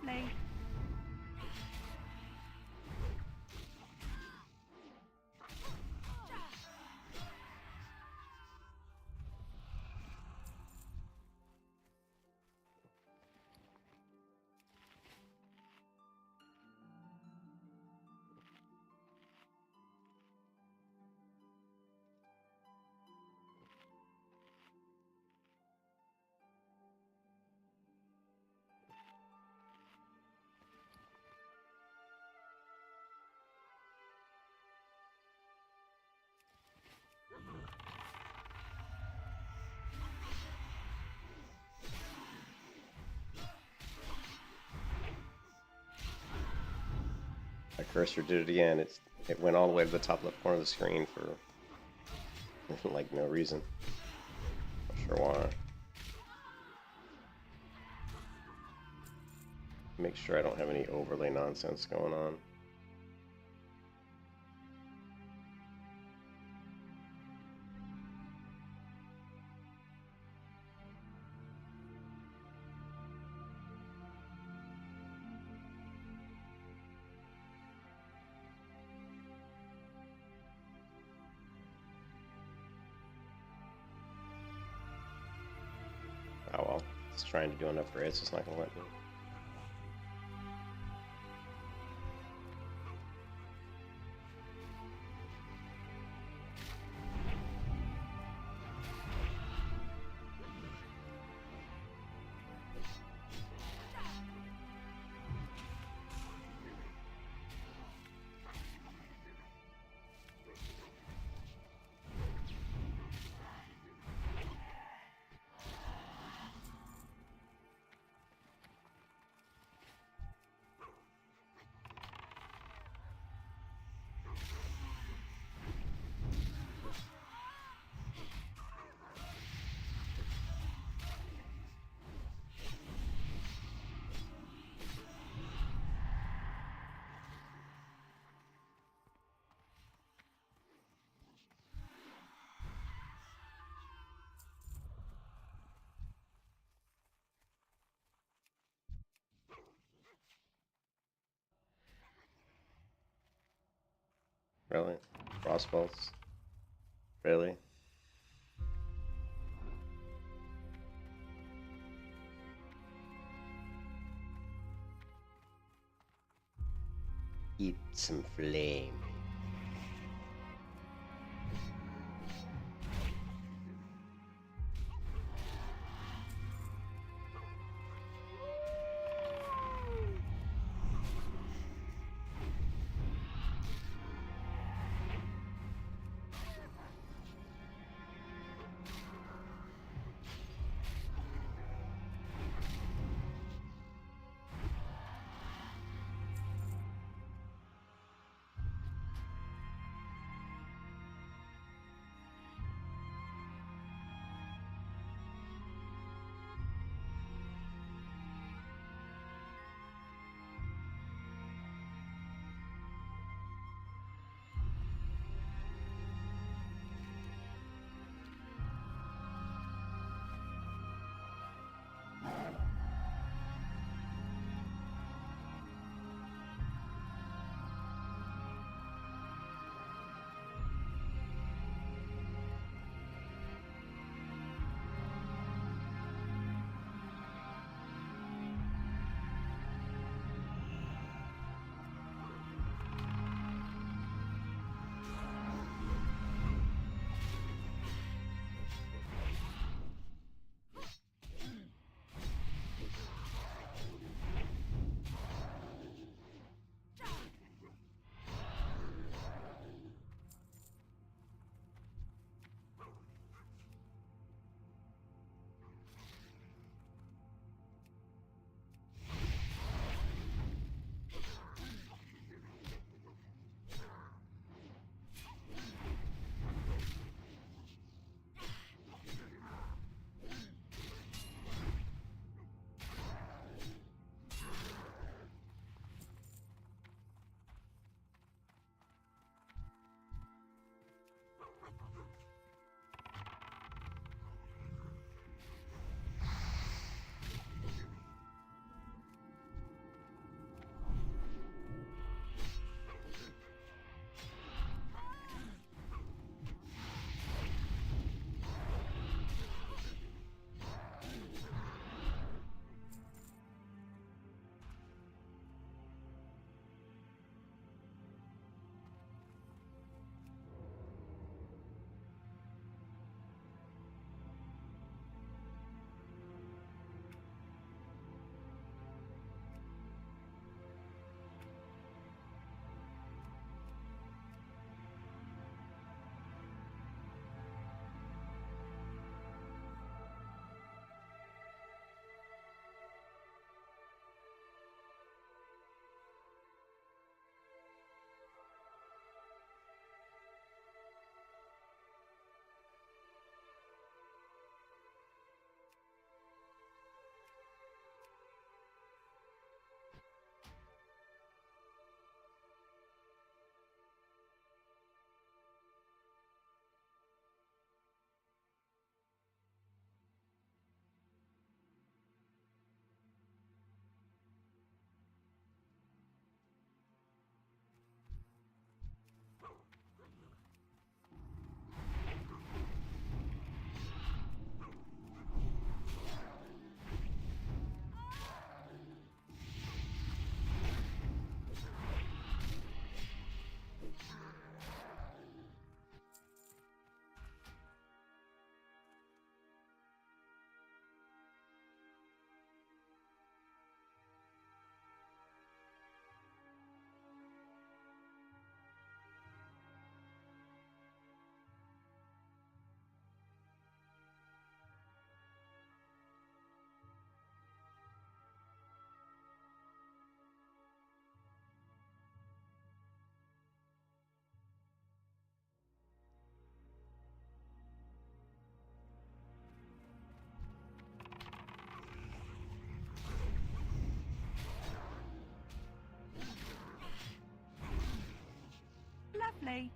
Like, My cursor did it again. It went all the way to the top left corner of the screen for like no reason. Not sure why. Make sure I don't have any overlay nonsense going on. Oh well, it's trying to do enough for it, it's just not gonna let me. Really? Crossbows? Really? Eat some flame. Lovely.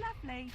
Lovely.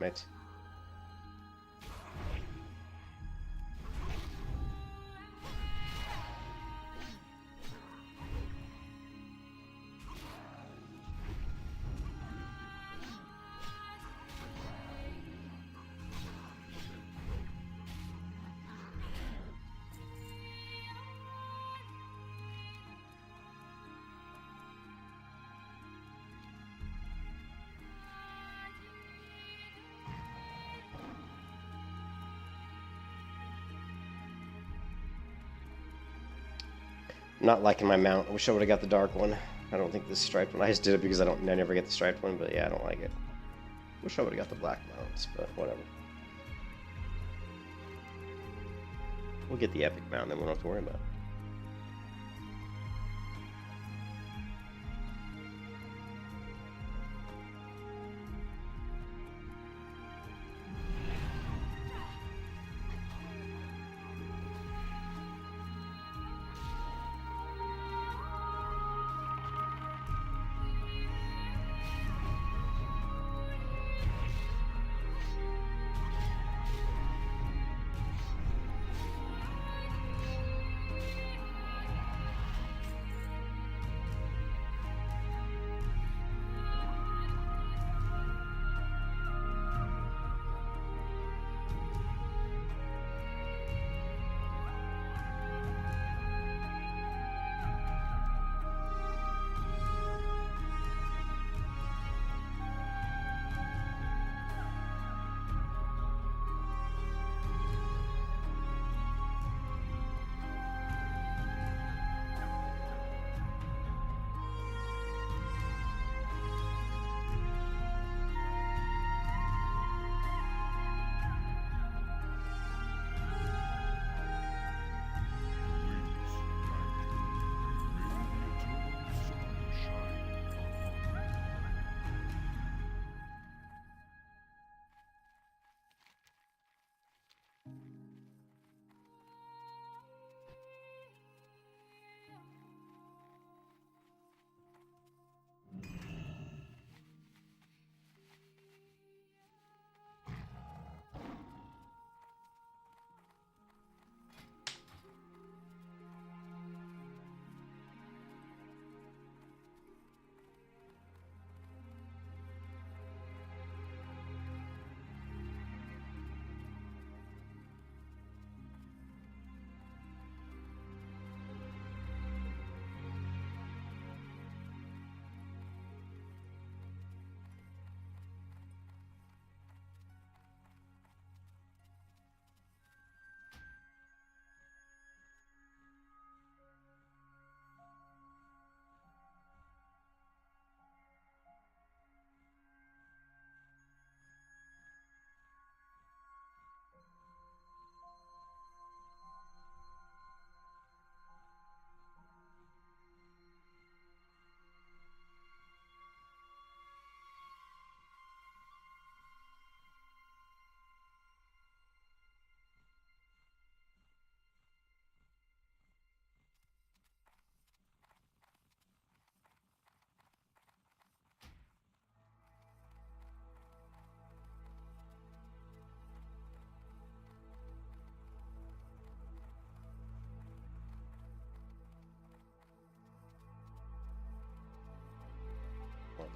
it. Not liking my mount. I wish I would have got the dark one. I don't think this striped one. I just did it because I never get the striped one, but yeah, I don't like it. Wish I would have got the black mounts, but whatever. We'll get the epic mount, then we don't have to worry about it.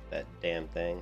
That damn thing.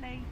Lovely.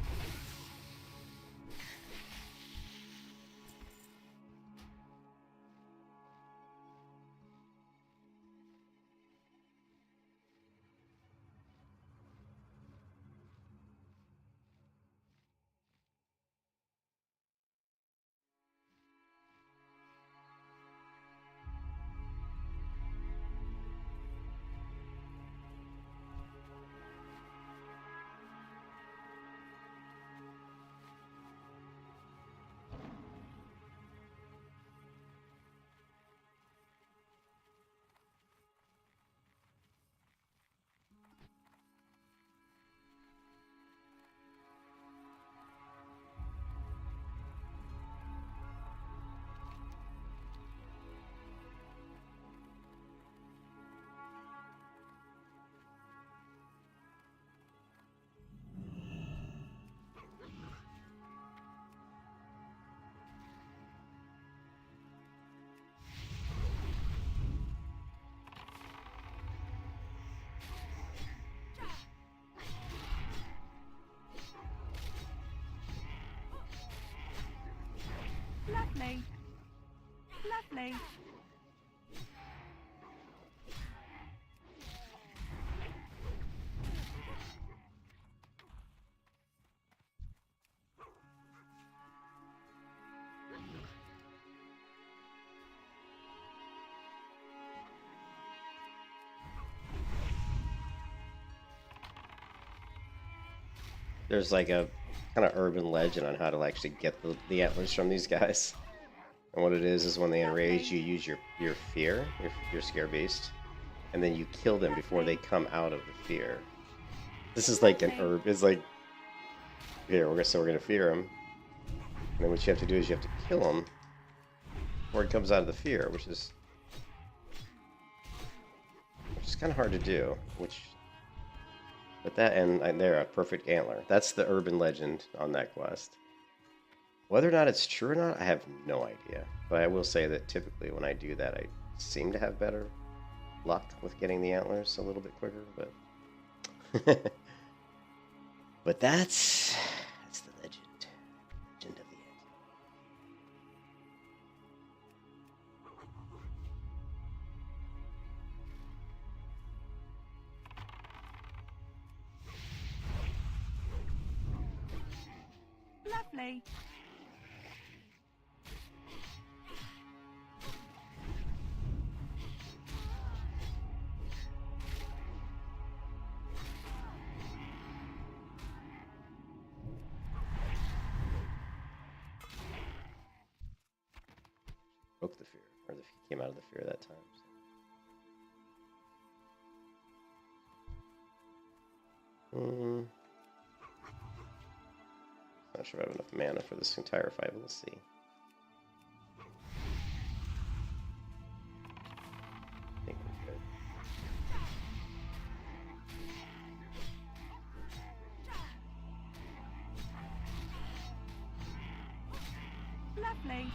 Lovely. Lovely. There's like a kind of urban legend on how to actually get the antlers from these guys. And what it is when they enrage, you use your fear, your scare beast, and then you kill them before they come out of the fear. This is like an herb. It's like, here, we're gonna fear him. And then what you have to do is you have to kill him before it comes out of the fear, which is kind of hard to do. But that, and there, a perfect antler. That's the urban legend on that quest. Whether or not it's true or not, I have no idea. But I will say that typically when I do that, I seem to have better luck with getting the antlers a little bit quicker. But but that's the legend. Legend of the antler. Lovely. Broke the fear, or came out of the fear that time. So. Not sure if I have enough mana for this entire fight, but we'll see. I think we're good. Lovely.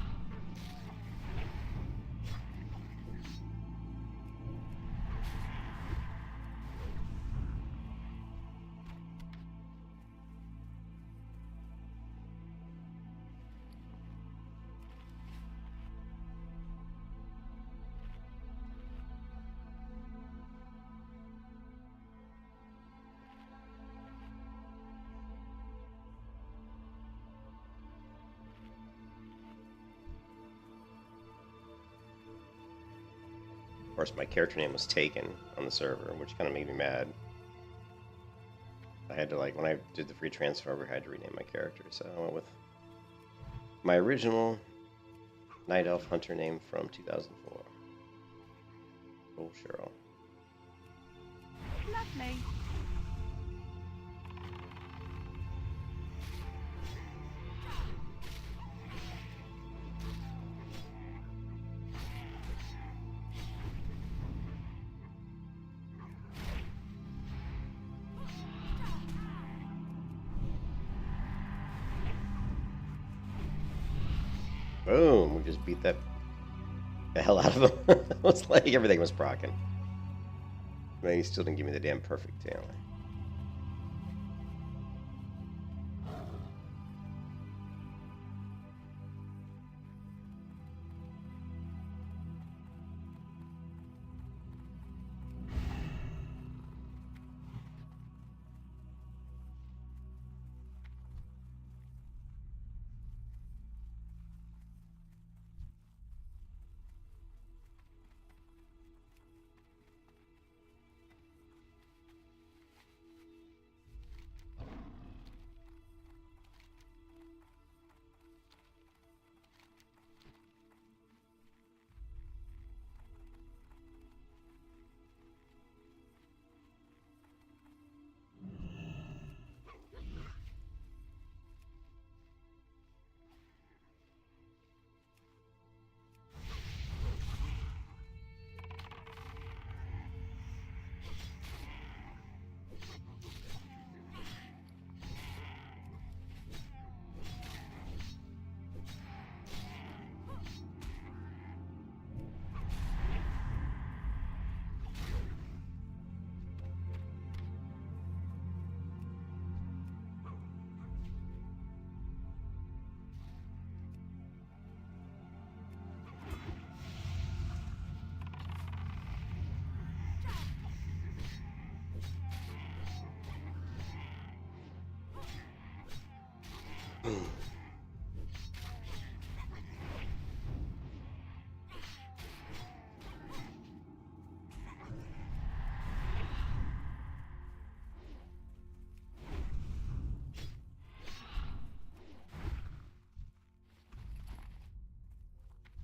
Of course, my character name was taken on the server, which kind of made me mad. I had to, like, when I did the free transfer over, I had to rename my character, so I went with my original Night Elf Hunter name from 2004. Oh, Shurl. Lovely. Boom! We just beat the hell out of him. It was like everything was proccing. Man, he still didn't give me the damn perfect talent.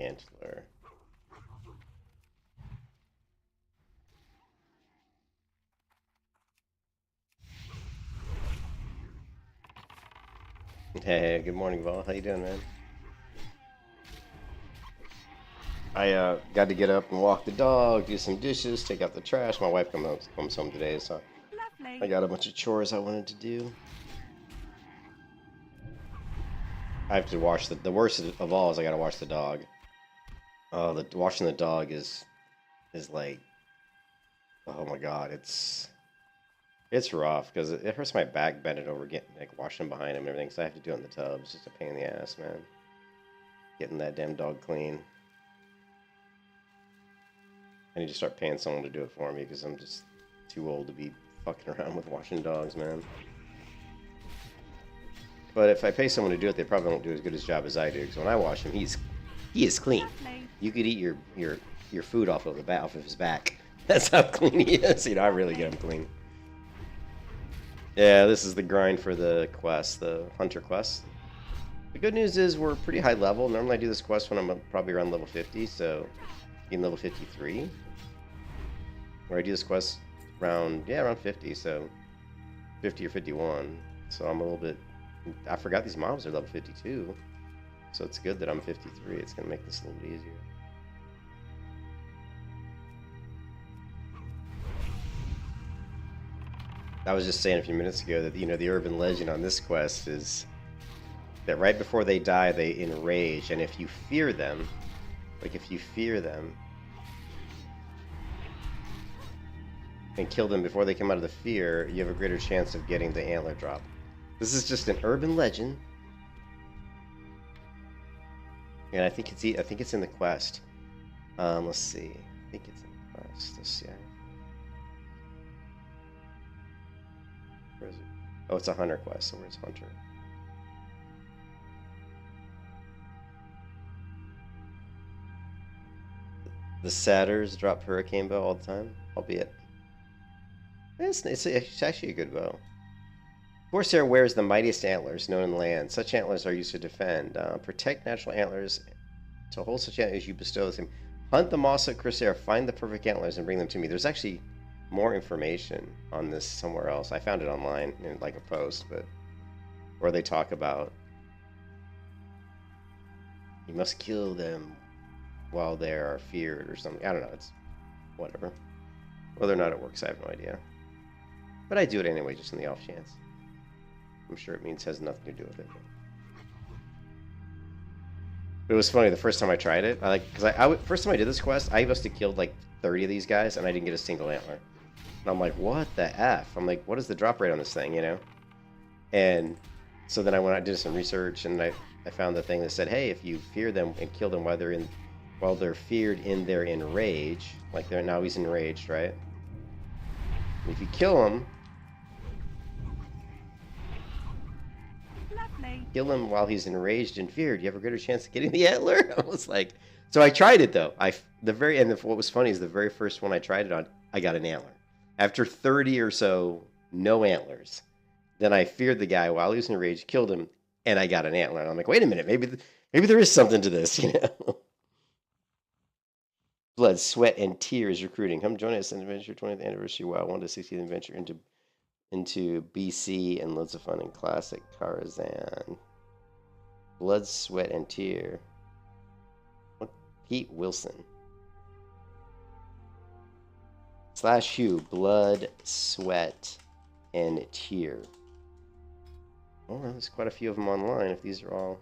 Antler. Hey, good morning, Vol. How you doing, man? I got to get up and walk the dog, do some dishes, take out the trash. My wife comes home today, so Lovely. I got a bunch of chores I wanted to do. I have to wash the worst of all is I got to wash the dog. Oh, washing the dog is like, oh my god, it's rough because it hurts my back bending over, getting like washing behind him and everything. So I have to do it in the tub. It's just a pain in the ass, man. Getting that damn dog clean. I need to start paying someone to do it for me because I'm just too old to be fucking around with washing dogs, man. But if I pay someone to do it, they probably won't do as good a job as I do. Because when I wash him, he is clean. Lovely. You could eat your food off of his back. That's how clean he is. You know, I really get him clean. Yeah, this is the grind for the quest, the hunter quest. The good news is we're pretty high level. Normally I do this quest when I'm probably around level 50, so in level 53. Where I do this quest around 50, so 50 or 51. So I'm a little bit, I forgot these mobs are level 52. So it's good that I'm 53. It's going to make this a little bit easier. I was just saying a few minutes ago that, you know, the urban legend on this quest is that right before they die, they enrage. And if you fear them, and kill them before they come out of the fear, you have a greater chance of getting the antler drop. This is just an urban legend. And I think it's in the quest. Let's see. I think it's in the quest. Let's see. Where is it? Oh, it's a hunter quest. So where's hunter? The satyrs drop hurricane bow all the time, albeit it's actually a good bow. Corsair wears the mightiest antlers known in the land. Such antlers are used to defend. Protect natural antlers. To hold such antlers, you bestow them. Hunt the moss at Corsair, find the perfect antlers, and bring them to me. There's actually more information on this somewhere else. I found it online in like a post, but where they talk about you must kill them while they are feared or something. I don't know. It's whatever. Whether or not it works, I have no idea. But I do it anyway, just in the off chance. I'm sure it has nothing to do with it. But it was funny the first time I tried it. First time I did this quest, I must have killed like 30 of these guys, and I didn't get a single antler. And I'm like, what the F? I'm like, what is the drop rate on this thing, you know? And so then I went out and did some research, and I found the thing that said, hey, if you fear them and kill them while they're feared in their enrage, like now he's enraged, right? If you kill him, kill him while he's enraged and feared, you have a greater chance of getting the antler. I was like, so I tried it though. What was funny is the very first one I tried it on, I got an antler. After 30 or so, no antlers. Then I feared the guy while he was enraged, killed him, and I got an antler. And I'm like, wait a minute, maybe there is something to this, you know? Blood, sweat, and tears recruiting. Come join us in Adventure 20th Anniversary WoW 1 to 16th Adventure into BC and loads of fun in Classic Tarzan. Blood, sweat, and tear. What? Pete Wilson. /Hugh, blood, sweat, and tear. Oh, well, there's quite a few of them online if these are all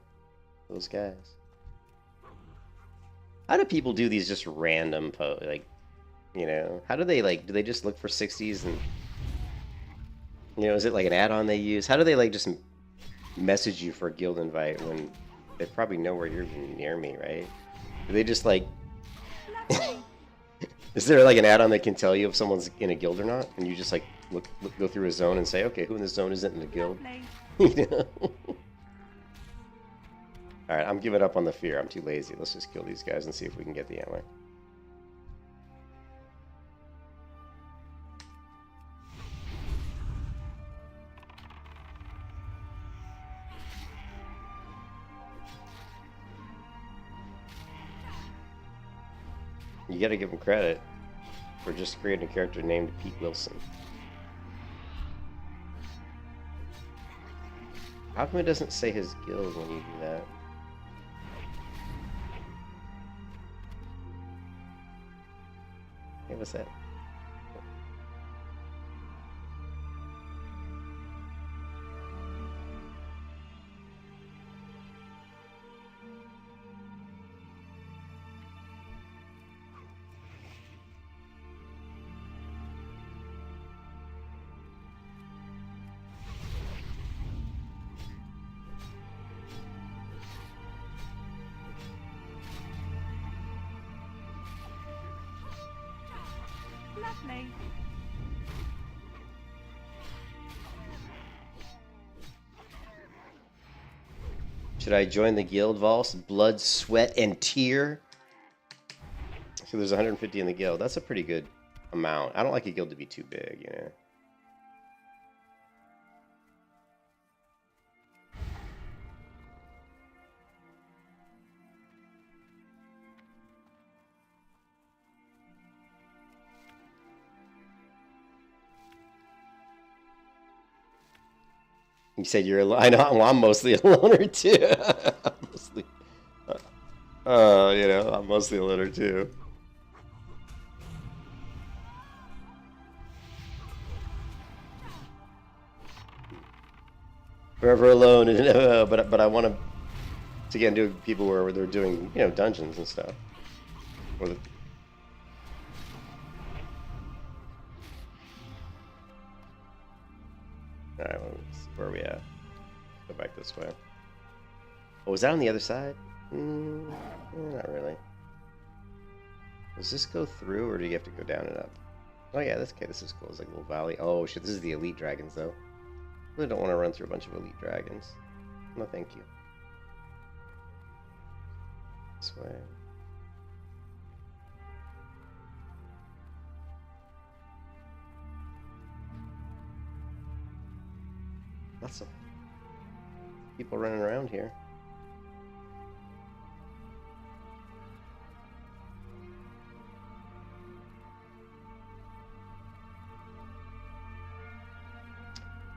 those guys. How do people do these just random like, you know, how do they do they just look for 60s and, you know, is it like an add-on they use? How do they just message you for a guild invite when they probably know where you're near me, right? Do they just is there an add-on that can tell you if someone's in a guild or not? And you just go through a zone and say, okay, who in this zone isn't in the guild? You know? Alright, I'm giving up on the fear. I'm too lazy. Let's just kill these guys and see if we can get the antler. You gotta give him credit for just creating a character named Pete Wilson. How come it doesn't say his guild when you do that? Hey, what's that? Lovely. Should I join the guild, Vols? Blood, sweat, and tear? So there's 150 in the guild. That's a pretty good amount. I don't like a guild to be too big, you know. You said you're I know. Well, I'm mostly a loner too. Mostly, you know, I'm mostly a loner too. Forever alone, but I want to get into people where they're doing, you know, dungeons and stuff. Or the, all right, where are we at? Go back this way. Oh, is that on the other side? Not really. Does this go through, or do you have to go down and up? Oh yeah, this is cool. It's like a little valley. Oh shit, this is the elite dragons though. Really don't want to run through a bunch of elite dragons. No, thank you. This way. Lots of people running around here.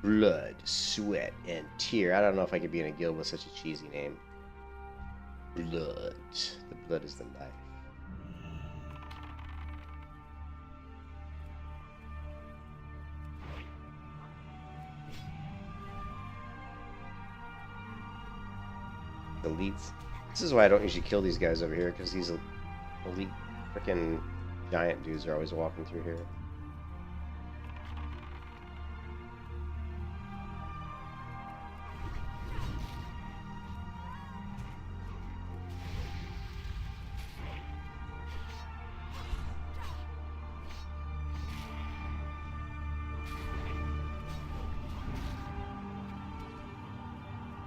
Blood, sweat, and tear. I don't know if I could be in a guild with such a cheesy name. Blood. The blood is the life. Elites. This is why I don't usually kill these guys over here, because these elite freaking giant dudes are always walking through here.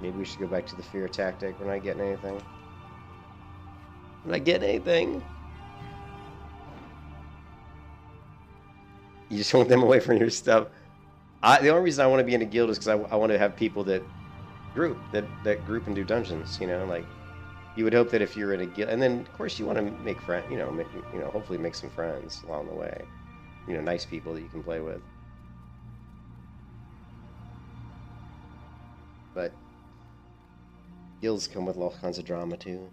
Maybe we should go back to the fear tactic. We're not getting anything. We're not getting anything. You just want them away from your stuff. The only reason I want to be in a guild is because I want to have people that group and do dungeons. You know, like you would hope that if you're in a guild, and then of course you want to make friends. You know, hopefully make some friends along the way. You know, nice people that you can play with. But guilds come with all kinds of drama too.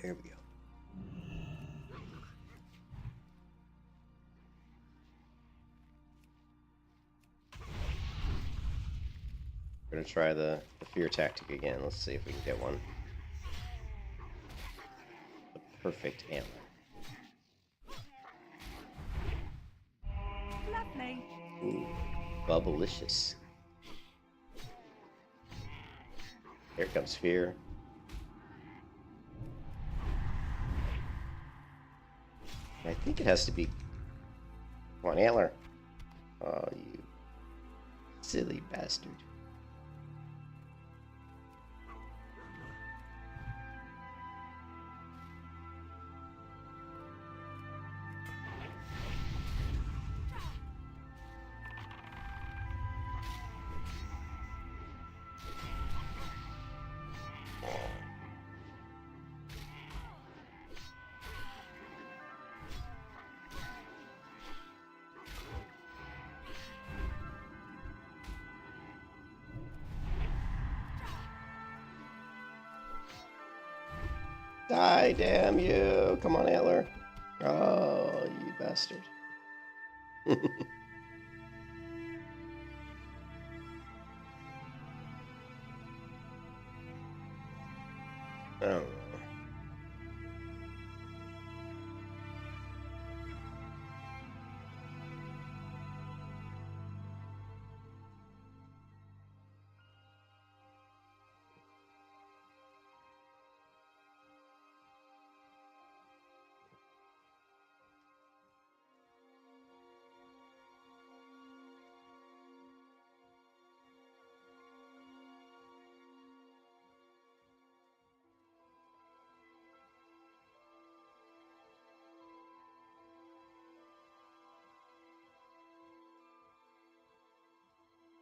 There we go. We're gonna try the fear tactic again. Let's see if we can get one. The perfect antler. Lovely. Ooh, bubblicious. Here comes fear. I think it has to be. Come on, antler. Oh, you silly bastard. Die, damn you. Come on, Antler. Oh, you bastard. Oh.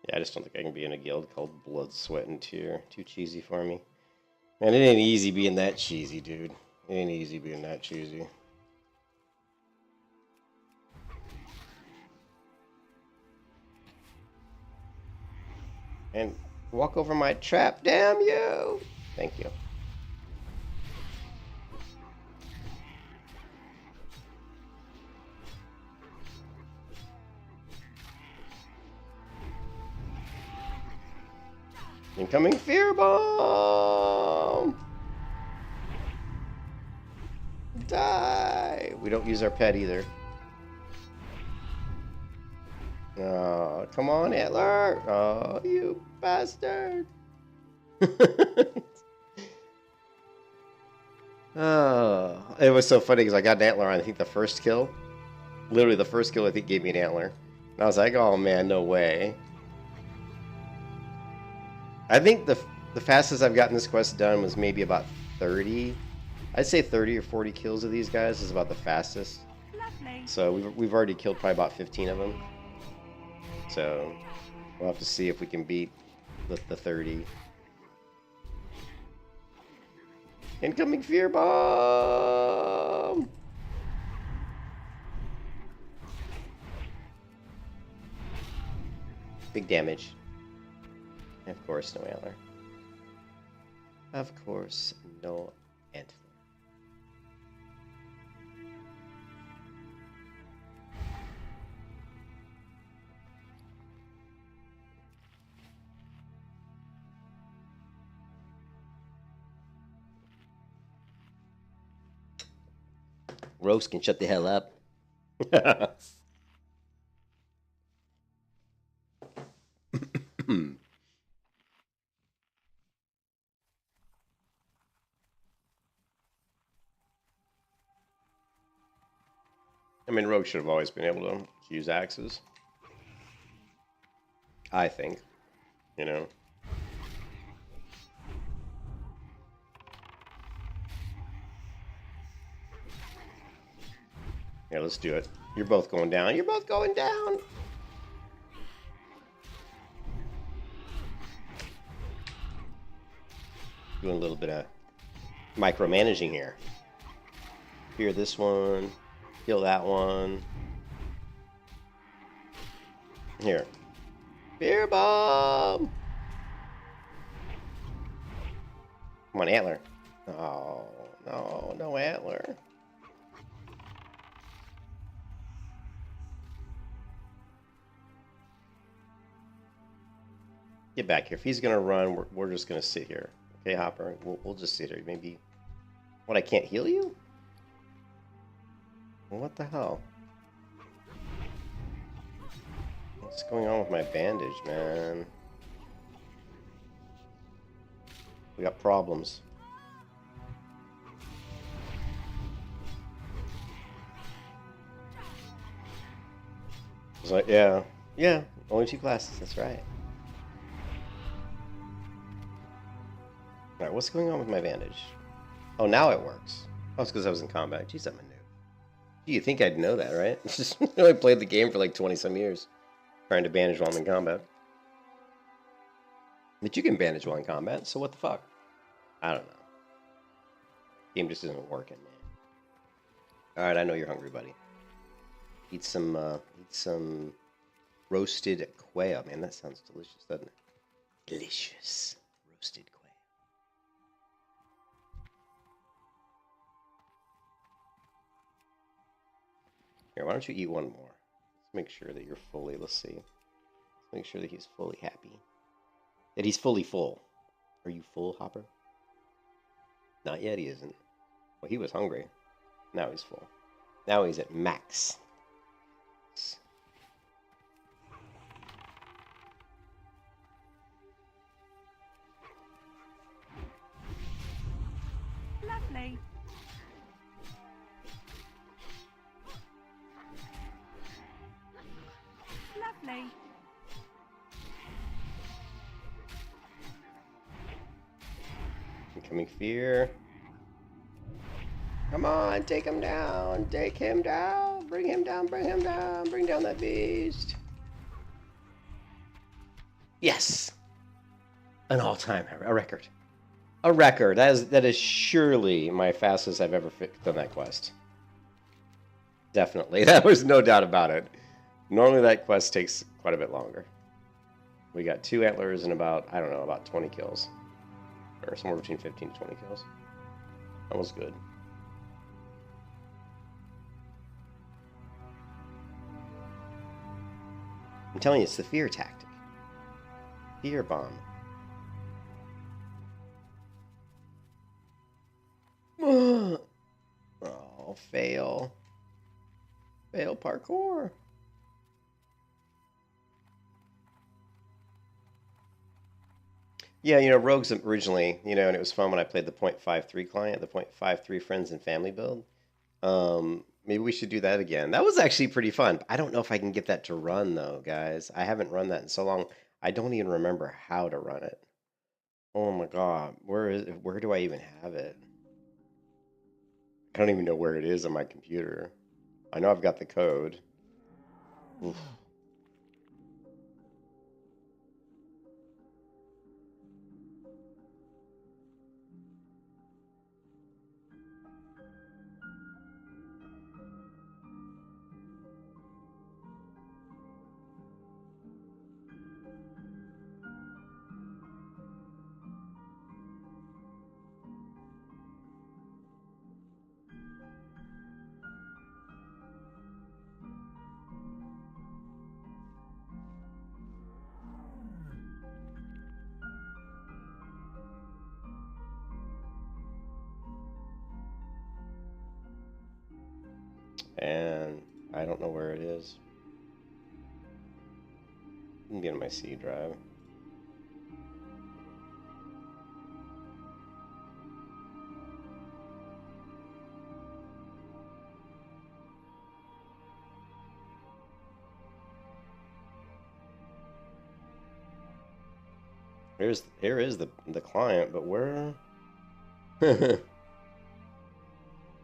Yeah, I just don't think I can be in a guild called Blood, Sweat, and Tear. Too cheesy for me. Man, it ain't easy being that cheesy, dude. It ain't easy being that cheesy. And walk over my trap, damn you! Thank you. Incoming fear bomb! Die! We don't use our pet either. Oh, come on, Antler! Oh, you bastard! Oh, it was so funny because I got an antler on, I think, the first kill. Literally, the first kill, I think, gave me an antler. And I was like, oh, man, no way. I think the fastest I've gotten this quest done was maybe about 30. I'd say 30 or 40 kills of these guys is about the fastest. Lovely. So we've already killed probably about 15 of them. So we'll have to see if we can beat the 30. Incoming fear bomb! Big damage. And of course, no antler. Of course, no antler. Roast can shut the hell up. I mean, Rogue should have always been able to use axes. I think. You know? Yeah, let's do it. You're both going down. You're both going down! Doing a little bit of micromanaging here. Here, this one. Kill that one. Here. Fear bomb! Come on, antler. Oh, no, no antler. Get back here. If he's gonna run, we're just gonna sit here. Okay, Hopper? We'll just sit here. Maybe... What, I can't heal you? What the hell? What's going on with my bandage, man? We got problems. It's like, yeah. Yeah, only 2 classes, that's right. Alright, what's going on with my bandage? Oh, now it works. Oh, it's because I was in combat. Jeez, I'm a noob. You think I'd know that, right? I played the game for like 20-some years. Trying to bandage while I'm in combat. But you can bandage while in combat, so what the fuck? I don't know. Game just isn't working, man. Alright, I know you're hungry, buddy. Eat some roasted quail. Man, that sounds delicious, doesn't it? Delicious. Roasted quail. Here, why don't you eat one more? Let's make sure that you're fully, let's see. Let's make sure that he's fully happy. That he's fully full. Are you full, Hopper? Not yet, he isn't. Well, he was hungry. Now he's full. Now he's at max. Lovely. Lovely. Incoming fear. Come on, take him down. Take him down. Bring him down. Bring him down. Bring down that beast. Yes. An all-time record. A record. That is surely my fastest I've ever done that quest. Definitely. That was no doubt about it. Normally that quest takes quite a bit longer. We got 2 antlers and about, I don't know, about 20 kills. Or somewhere between 15 to 20 kills. That was good. I'm telling you, it's the fear tactic. Fear bomb. Oh, fail. Fail parkour. Yeah, you know, Rogues originally, you know, and it was fun when I played the .53 client, the .53 friends and family build. Maybe we should do that again. That was actually pretty fun. I don't know if I can get that to run, though, guys. I haven't run that in so long. I don't even remember how to run it. Oh my god, where do I even have it? I don't even know where it is on my computer. I know I've got the code. Oof. And I don't know where it is. I can get on my C drive. Here is the client, but where?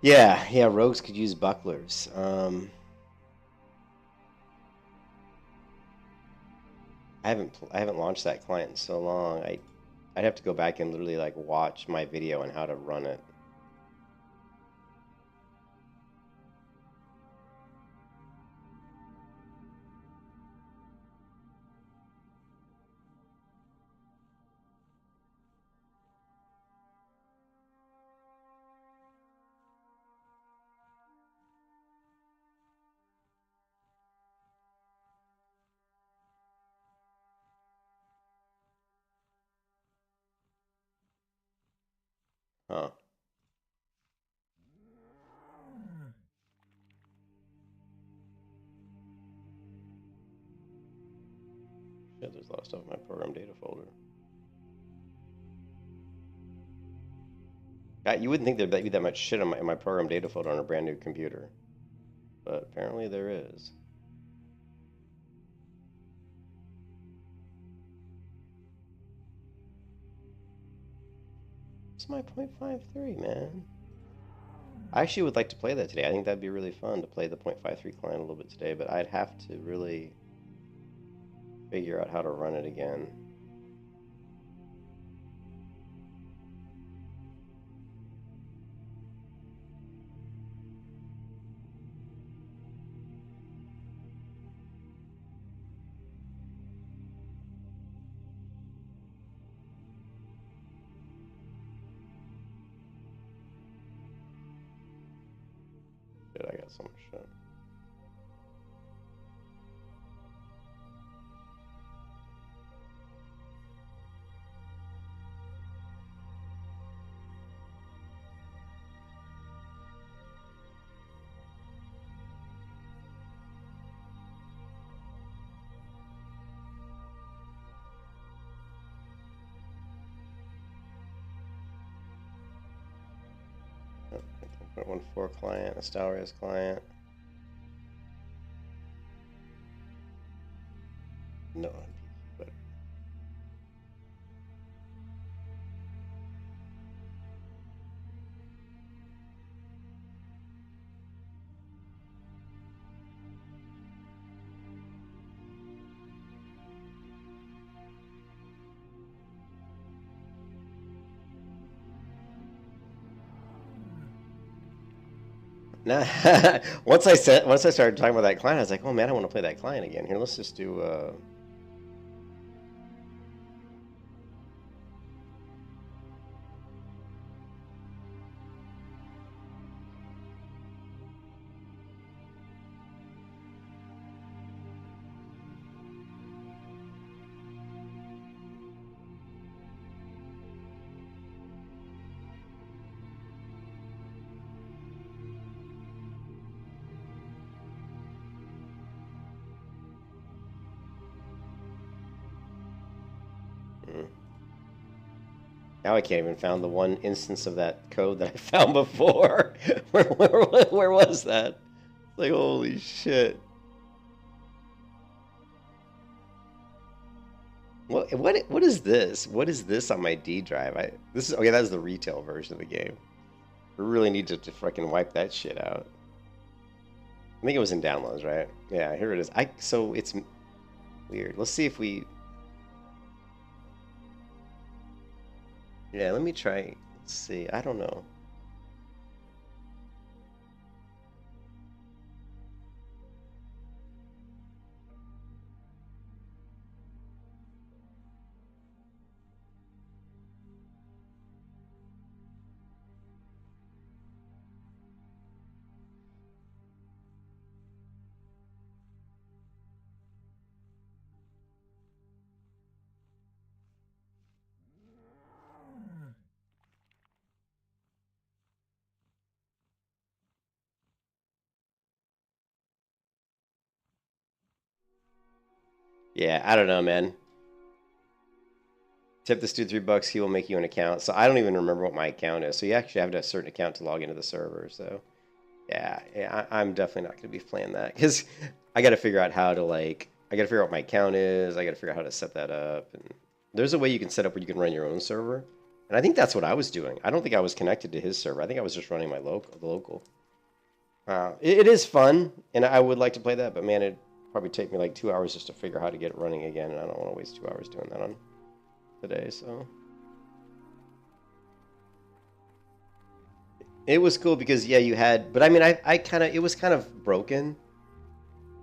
Yeah, rogues could use bucklers. I haven't launched that client in so long. I'd have to go back and literally like watch my video on how to run it. Huh. Shit, there's a lot of stuff in my program data folder. You wouldn't think there'd be that much shit in my program data folder on a brand new computer. But apparently there is. It's my .53, man. I actually would like to play that today. I think that'd be really fun to play the .53 client a little bit today, but I'd have to really figure out how to run it again. Shit, I got so much shit. 1.14 client, a StyleRes client. No, but nah. Once I started talking about that client, I was like, oh man, I want to play that client again. Here, let's just do. Now I can't even find the one instance of that code that I found before. Where was that? Like, holy shit. What is this? What is this on my D drive? This is okay. That's the retail version of the game. We really need to fucking wipe that shit out. I think it was in downloads, right? Yeah, here it is. So it's weird. Let's see if we. Yeah, let me try. Let's see. I don't know. Yeah, I don't know, man. Tip this dude $3, he will make you an account. So I don't even remember what my account is. So you actually have to have a certain account to log into the server. So yeah, I'm definitely not going to be playing that because I got to figure out how to I got to figure out what my account is. I got to figure out how to set that up. And there's a way you can set up where you can run your own server. And I think that's what I was doing. I don't think I was connected to his server. I think I was just running my local. It is fun, and I would like to play that, but man, it'd probably take me like 2 hours just to figure out how to get it running again, and I don't want to waste 2 hours doing that on today, so. It was cool because, yeah, you had, but I mean, I kind of, it was kind of broken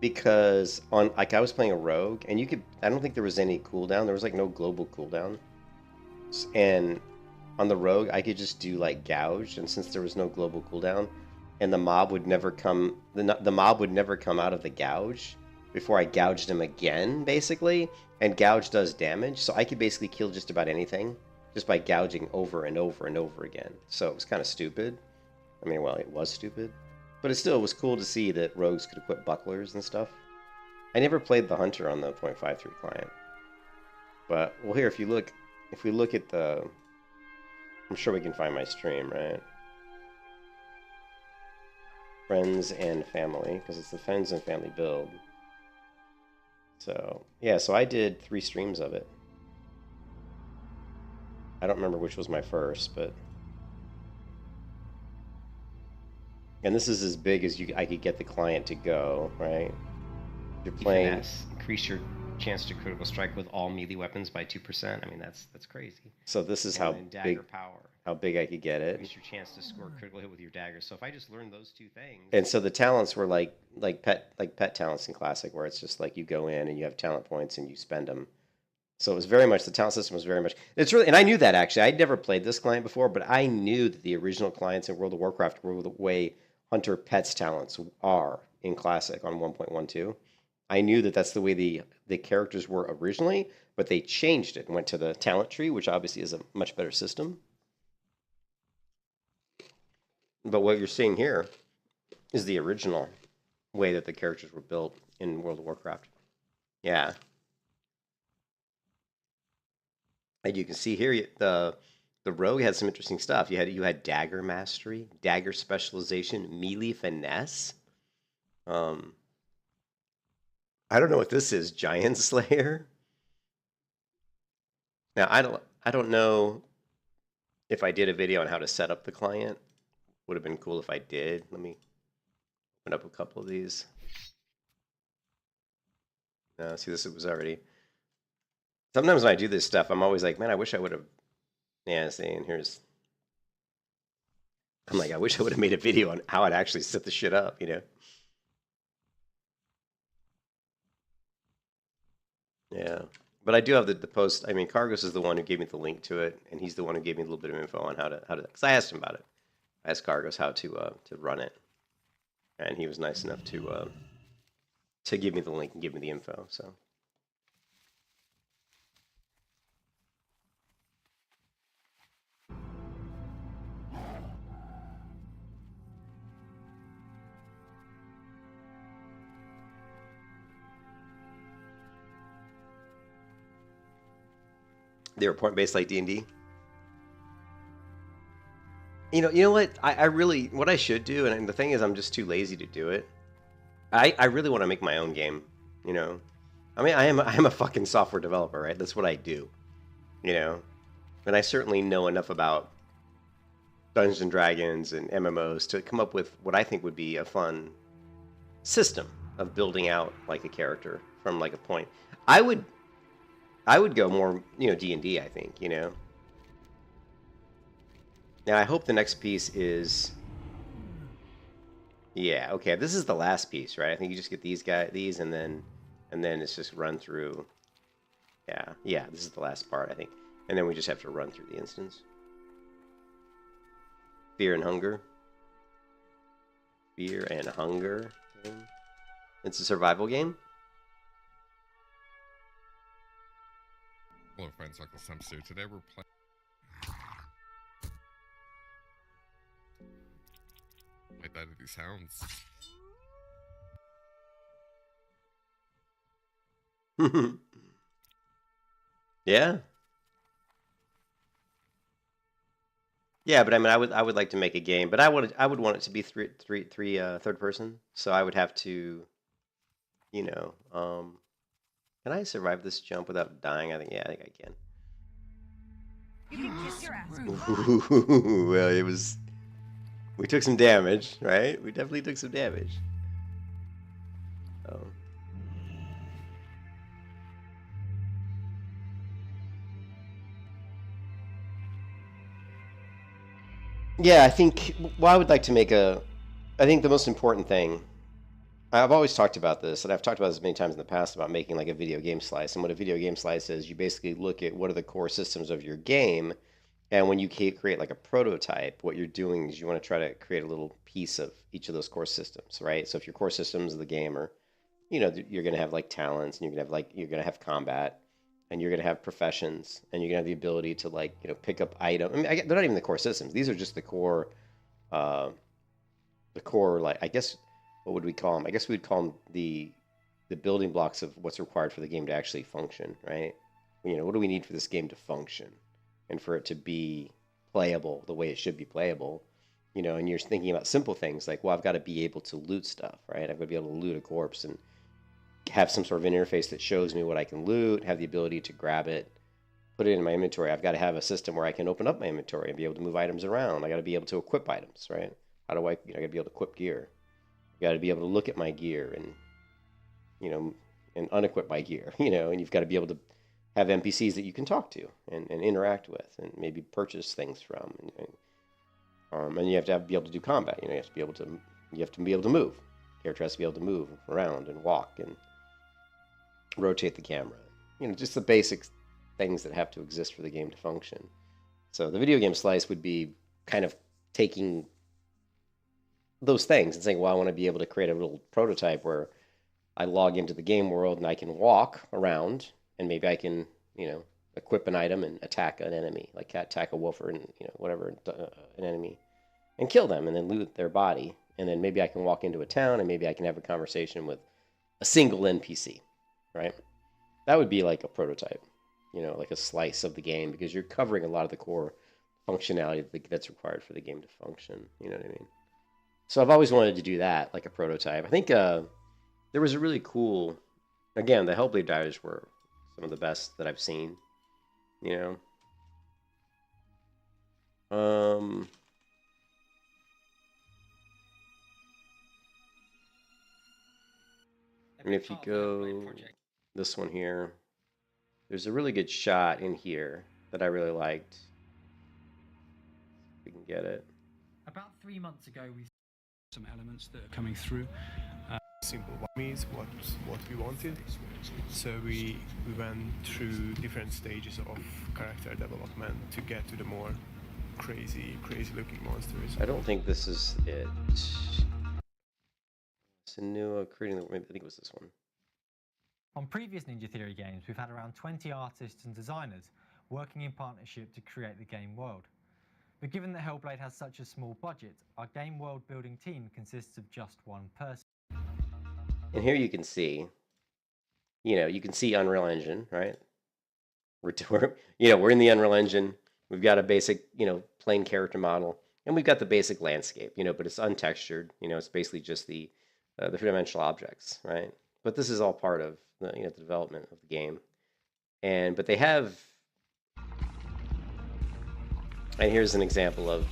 because I was playing a rogue, and I don't think there was any cooldown. There was like no global cooldown. And on the rogue, I could just do like gouged, and since there was no global cooldown, and the mob would never come, the mob would never come out of the gouge before I gouged him again, basically. And gouge does damage, so I could basically kill just about anything just by gouging over and over and over again. So it was kind of stupid. I mean, well, it was stupid, but it still was cool to see that rogues could equip bucklers and stuff. I never played the hunter on the 0.53 client, but well, here if we look at the, I'm sure we can find my stream, right? Friends and family, because it's the friends and family build. So yeah, so I did 3 streams of it. I don't remember which was my first, but. And this is as big as I could get the client to go, right? You're playing. Increase your chance to critical strike with all melee weapons by 2%. I mean, that's crazy. So this is how big I could get it. Increase your chance to score critical hit with your dagger. So if I just learned those 2 things. And so the talents were like pet talents in Classic, where it's just like you go in and you have talent points and you spend them. So it was very much, the talent system was very much, it's really, and I knew that actually. I'd never played this client before, but I knew that the original clients in World of Warcraft were the way Hunter Pets talents are in Classic on 1.12. I knew that that's the way the characters were originally, but they changed it and went to the talent tree, which obviously is a much better system. But what you're seeing here is the original way that the characters were built in World of Warcraft. Yeah. And you can see here the rogue had some interesting stuff. You had dagger mastery, dagger specialization, melee finesse. I don't know what this is. Giant Slayer. Now I don't know if I did a video on how to set up the client. Would have been cool if I did. Let me open up a couple of these. See, this was already. Sometimes when I do this stuff, I'm always like, man, I wish I would have. Yeah, see, and here's. I'm like, I wish I would have made a video on how I'd actually set the shit up, you know? Yeah. But I do have the post. I mean, Cargos is the one who gave me the link to it, and he's the one who gave me a little bit of info on how to, because I asked him about it. I asked Cargos how to run it, and he was nice enough to give me the link and give me the info, so. They were point-based like D&D. You know what? I really, what I should do, and the thing is I'm just too lazy to do it. I really want to make my own game, you know? I mean, I am a fucking software developer, right? That's what I do, you know? And I certainly know enough about Dungeons and Dragons and MMOs to come up with what I think would be a fun system of building out like a character from like a point. I would go more, you know, D&D, I think, you know? Now, I hope the next piece is... Yeah, okay, this is the last piece, right? I think you just get these, and then it's just run through... Yeah, this is the last part, I think. And then we just have to run through the instance. Fear and Hunger. Fear and Hunger game. It's a survival game. Hello friends, Uncle Stumps here. Today we're playing... Like that of these sounds. Yeah. Yeah, but I mean, I would like to make a game, but I would want it to be third person. So I would have to, you know, can I survive this jump without dying? I think I can. You can kiss your ass. Well, it was. We took some damage, right? We definitely took some damage. Oh. Yeah, I think. Well, I would like to make a. I think the most important thing. I've always talked about this, and I've talked about this many times in the past about making like a video game slice. And what a video game slice is, you basically look at what are the core systems of your game, and when you create like a prototype, what you're doing is you want to try to create a little piece of each of those core systems, right? So if your core systems of the game are, you know, you're going to have like talents, and you're going to have combat, and you're going to have professions, and you're going to have the ability to like, you know, pick up items. I mean, they're not even the core systems. These are just the core, like, I guess, what would we call them? I guess we'd call them the building blocks of what's required for the game to actually function, right? You know, what do we need for this game to function and for it to be playable the way it should be playable? You know, and you're thinking about simple things like, well, I've got to be able to loot stuff, right? I've got to be able to loot a corpse and have some sort of interface that shows me what I can loot, have the ability to grab it, put it in my inventory. I've got to have a system where I can open up my inventory and be able to move items around. I got to be able to equip items, right? How do I, you know, I got to be able to equip gear. You got to be able to look at my gear and, you know, and unequip my gear, you know, and you've got to be able to have NPCs that you can talk to and interact with and maybe purchase things from. And you have to be able to do combat. You know, you have to be able to move. Character has to be able to move around and walk and rotate the camera. You know, just the basic things that have to exist for the game to function. So the video game slice would be kind of taking those things and saying, well, I want to be able to create a little prototype where I log into the game world and I can walk around and maybe I can, you know, equip an item and attack an enemy, like attack a wolf or, you know, whatever, an enemy, and kill them and then loot their body. And then maybe I can walk into a town and maybe I can have a conversation with a single NPC, right? That would be like a prototype, you know, like a slice of the game, because you're covering a lot of the core functionality that's required for the game to function. You know what I mean? So I've always wanted to do that, like a prototype. I think there was a really cool. Again, the Hellblade divers were some of the best that I've seen. You know. And if you go this one here, there's a really good shot in here that I really liked. We can get it. About 3 months ago, we some elements that are coming through. Simple is what we wanted. So we went through different stages of character development to get to the more crazy looking monsters. I don't think this is it. Senua creating the, maybe I think it was this one. On previous Ninja Theory games, we've had around 20 artists and designers working in partnership to create the game world. But given that Hellblade has such a small budget, our game world building team consists of just one person. And here you can see, you can see Unreal Engine, right? We're in the Unreal Engine. We've got a basic, plain character model, and we've got the basic landscape, but it's untextured. It's basically just the three-dimensional objects, right? But this is all part of the development of the game, but they have. And here's an example of.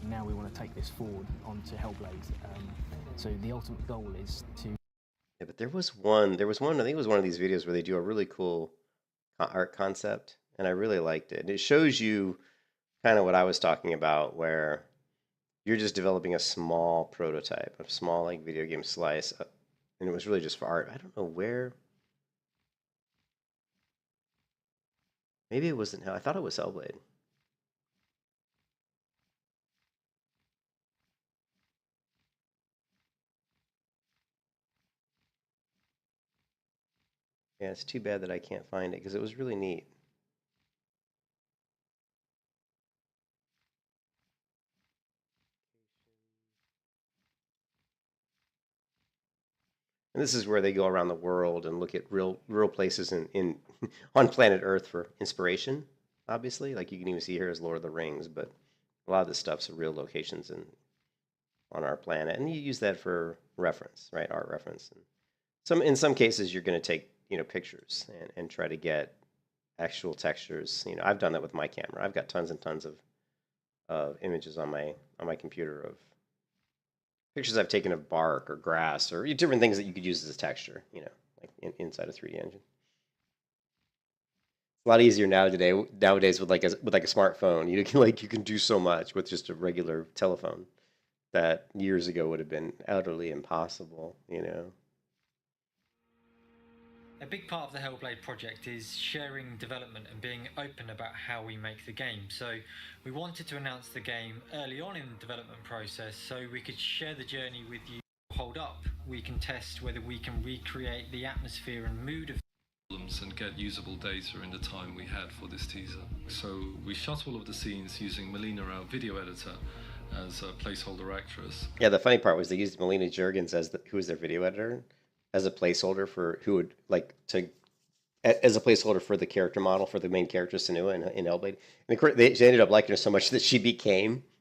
Now we want to take this forward onto Hellblade. So the ultimate goal is to. Yeah, but there was one. I think it was one of these videos where they do a really cool art concept, and I really liked it. And it shows you kind of what I was talking about, where you're just developing a small prototype, a small video game slice, and it was really just for art. I don't know where. Maybe it wasn't Hell. I thought it was Hellblade. Yeah, it's too bad that I can't find it because it was really neat. And this is where they go around the world and look at real places in on planet Earth for inspiration. Obviously, like you can even see here is Lord of the Rings, but a lot of this stuff's real locations on our planet, and you use that for reference, right? Art reference. And in some cases, you're going to take pictures and try to get actual textures. I've done that with my camera. I've got tons and tons of images on my computer of pictures I've taken of bark or grass or different things that you could use as a texture, like inside a 3D engine. It's a lot easier nowadays with like a smartphone. You can do so much with just a regular telephone that years ago would have been utterly impossible, A big part of the Hellblade project is sharing development and being open about how we make the game. So we wanted to announce the game early on in the development process so we could share the journey with you. Hold up, we can test whether we can recreate the atmosphere and mood of and get usable data in the time we had for this teaser. So we shot all of the scenes using Melina, our video editor, as a placeholder actress. Yeah, the funny part was they used Melina Juergens who was their video editor, as a placeholder for who would as a placeholder for the character model for the main character Senua in Hellblade. And of course, they ended up liking her so much that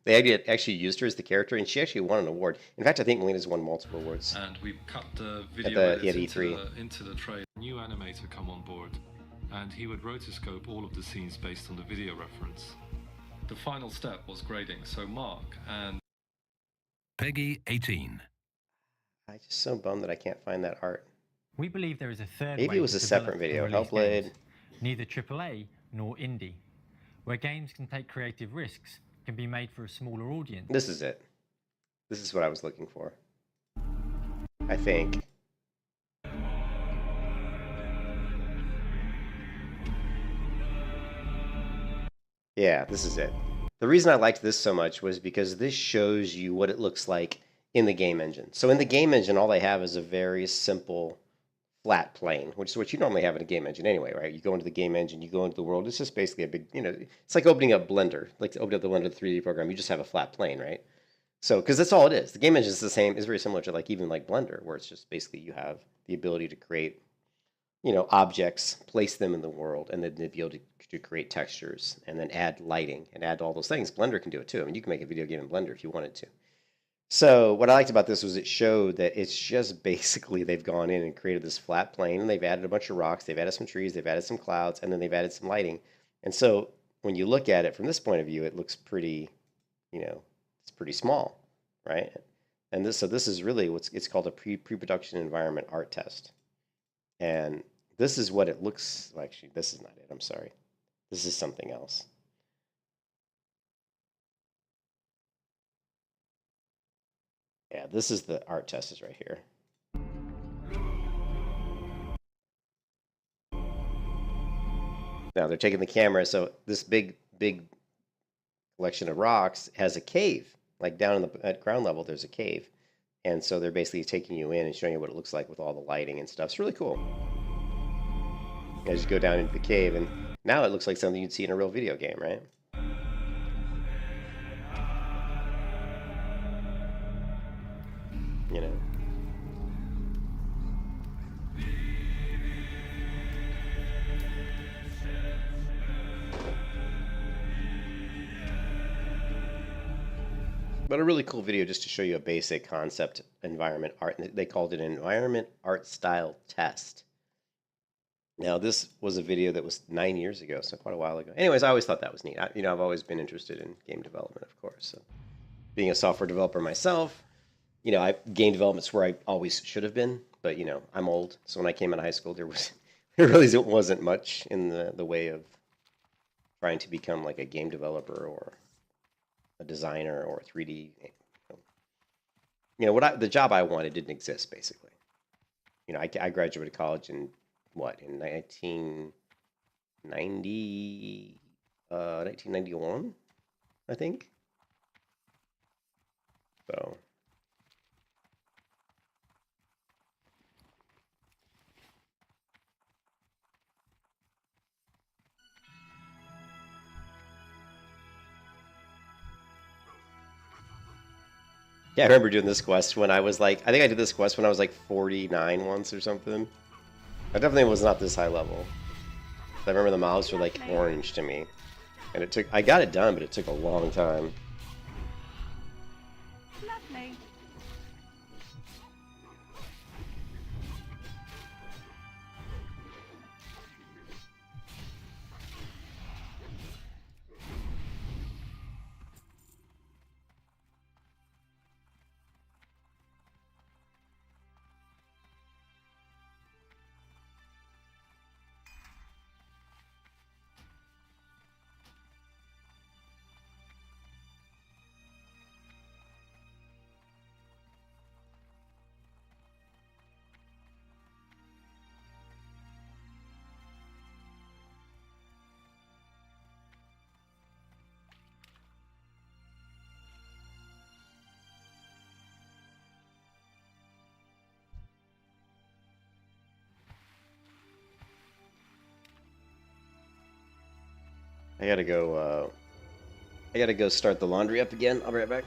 they actually used her as the character, and she actually won an award. In fact, I think Melina's won multiple awards. And we cut the video edits into the trailer. New animator come on board, and he would rotoscope all of the scenes based on the video reference. The final step was grading, so Mark and Peggy 18. I'm just so bummed that I can't find that art. We believe there is a third Maybe way it was to a separate develop video. and release Hellblade. games, neither AAA nor indie, where games can take creative risks, can be made for a smaller audience. This is it. This is what I was looking for, I think. Yeah, this is it. The reason I liked this so much was because this shows you what it looks like in the game engine. So in the game engine, all they have is a very simple flat plane, which is what you normally have in a game engine anyway, right? You go into the game engine, you go into the world. It's just basically a big, it's like opening up Blender, like opening up the Blender 3D program. You just have a flat plane, right? So, because that's all it is. The game engine is the same, is very similar to even Blender, where it's just basically you have the ability to create you know, objects, place them in the world, and then be able to create textures and then add lighting and add all those things. Blender can do it too. I mean, you can make a video game in Blender if you wanted to. So what I liked about this was it showed that it's just basically they've gone in and created this flat plane, and they've added a bunch of rocks, they've added some trees, they've added some clouds, and then they've added some lighting. And so when you look at it from this point of view, it looks pretty, you know, it's pretty small, right? And this, so this is really it's called a pre-production environment art test. And this is what it looks like. Actually, this is not it. I'm sorry. This is something else. Yeah, this is the art test is right here. Now they're taking the camera, so this big collection of rocks has a cave. Like down in the at ground level, there's a cave. And so they're basically taking you in and showing you what it looks like with all the lighting and stuff. It's really cool. As you go down into the cave, and now it looks like something you'd see in a real video game, right? You know. But a really cool video just to show you a basic concept environment art. They called it an environment art style test. Now, this was a video that was 9 years ago, so quite a while ago. Anyways, I always thought that was neat. You know, I've always been interested in game development, of course. So being a software developer myself, you know, game development's where I always should have been. But, you know, I'm old. So when I came out of high school, there really wasn't much in the way of trying to become like a game developer or a designer or a 3D. You know, the job I wanted didn't exist, basically. You know, I graduated college in, what, in 1991, I think. So. Yeah, I remember doing this quest when I was like, I think I did this quest when I was like 49 once or something. I definitely was not this high level. I remember the mobs were like orange to me. And it took, I got it done, but it took a long time. Lovely. I gotta go start the laundry up again. I'll be right back.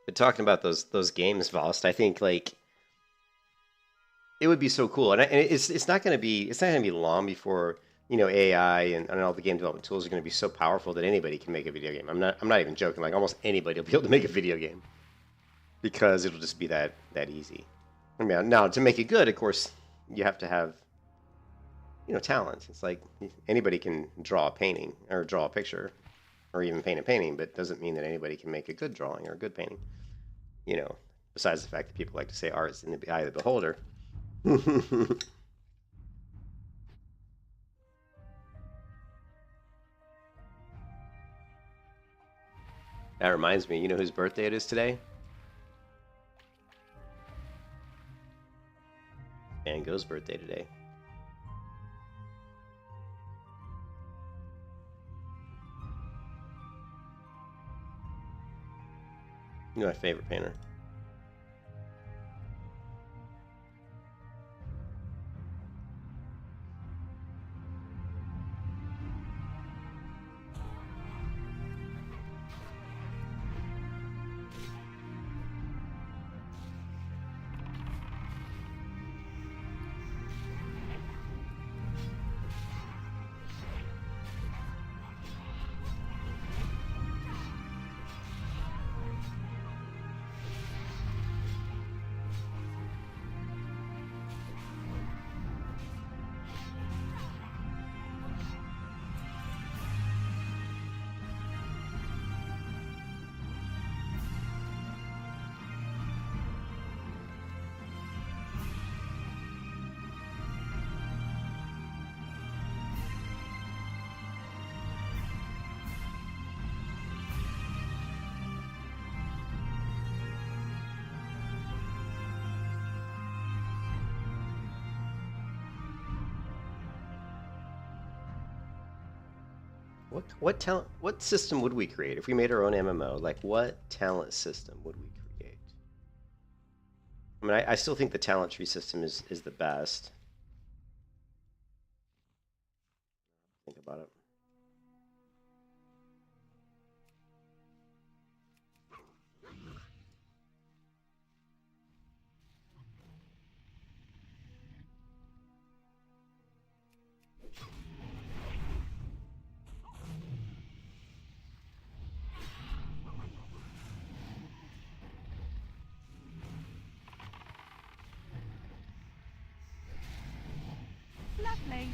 But talking about those games, Vost, I think like it would be so cool, and it's not going to be long before, you know, AI and all the game development tools are going to be so powerful that anybody can make a video game. I'm not even joking. Like almost anybody will be able to make a video game because it'll just be that easy. I mean, now to make it good, of course, you have to have, talent. It's like anybody can draw a painting or draw a picture or even paint a painting, but it doesn't mean that anybody can make a good drawing or a good painting. Besides the fact that people like to say art is in the eye of the beholder. That reminds me, you know whose birthday it is today? Van Gogh's birthday today. You're my favorite painter. What system would we create if we made our own MMO? Like, what talent system would we create? I mean, I still think the talent tree system is the best. Think about it. Lovely.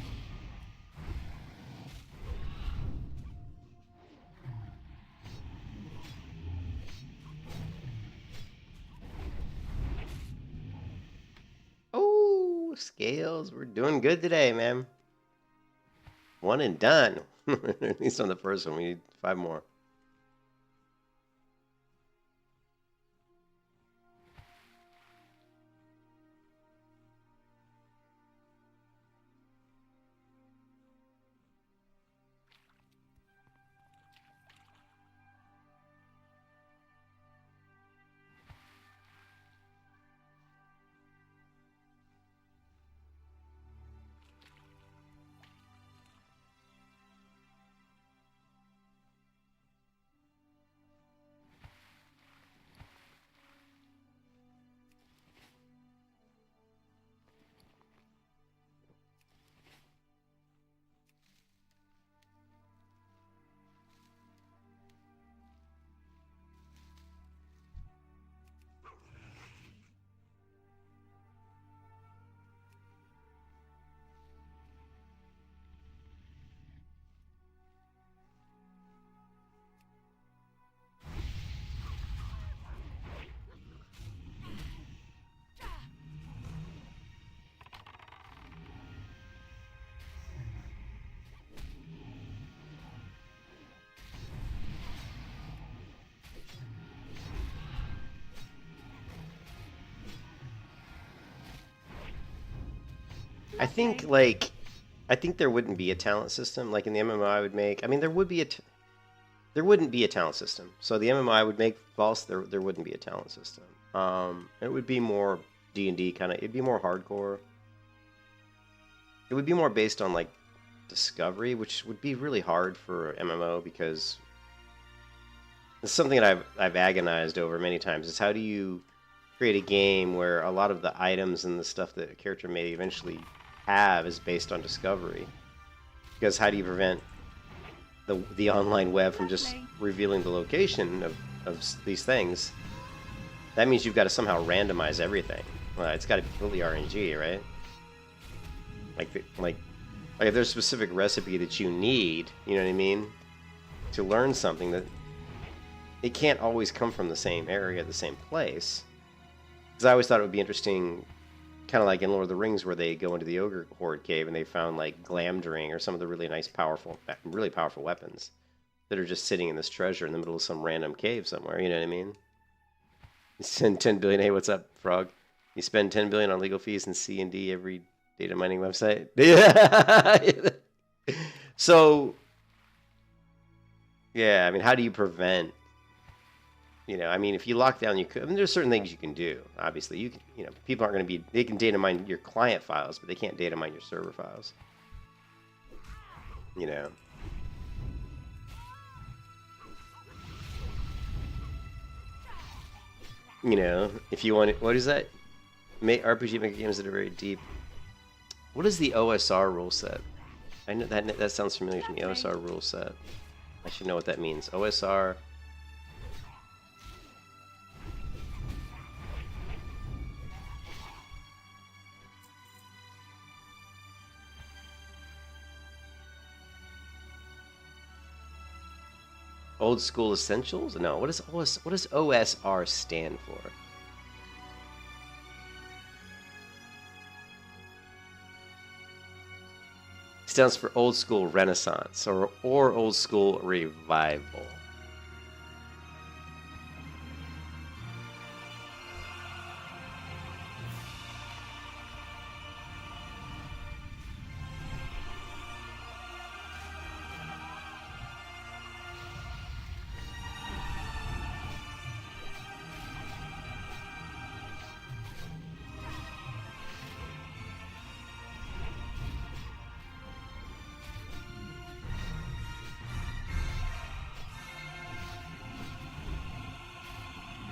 Oh, scales. We're doing good today, man. One and done. At least on the first one. We need 5 more. I think there wouldn't be a talent system like in the MMO I would make. I mean, there wouldn't be a talent system. So the MMO I would make, false, there wouldn't be a talent system. It would be more D&D kind of. It'd be more hardcore. It would be more based on like discovery, which would be really hard for MMO because it's something that I've agonized over many times. Is how do you create a game where a lot of the items and the stuff that a character may eventually have is based on discovery? Because how do you prevent the online web from just revealing the location of these things? That means you've got to somehow randomize everything. Well, it's got to be completely RNG, right? Like if there's a specific recipe that you need, you know what I mean, to learn something, that it can't always come from the same area, the same place. Because I always thought it would be interesting, kind of like in Lord of the Rings, where they go into the Ogre Horde cave and they found like Glamdring or some of the really nice, really powerful weapons that are just sitting in this treasure in the middle of some random cave somewhere. You know what I mean? You spend 10 billion. Hey, what's up, Frog? You spend 10 billion on legal fees and C&D every data mining website. Yeah. So, yeah, I mean, how do you prevent? You know, I mean, if you lock down, you could. I mean, there's certain things you can do. Obviously, you can. You know, people aren't going to be. They can data mine your client files, but they can't data mine your server files. You know. You know, if you want, what is that? RPG maker games that are very deep. What is the OSR rule set? I know that sounds familiar to me. OSR rule set. I should know what that means. OSR. Old school essentials? No. What does OSR stand for? It stands for old school renaissance or old school revival.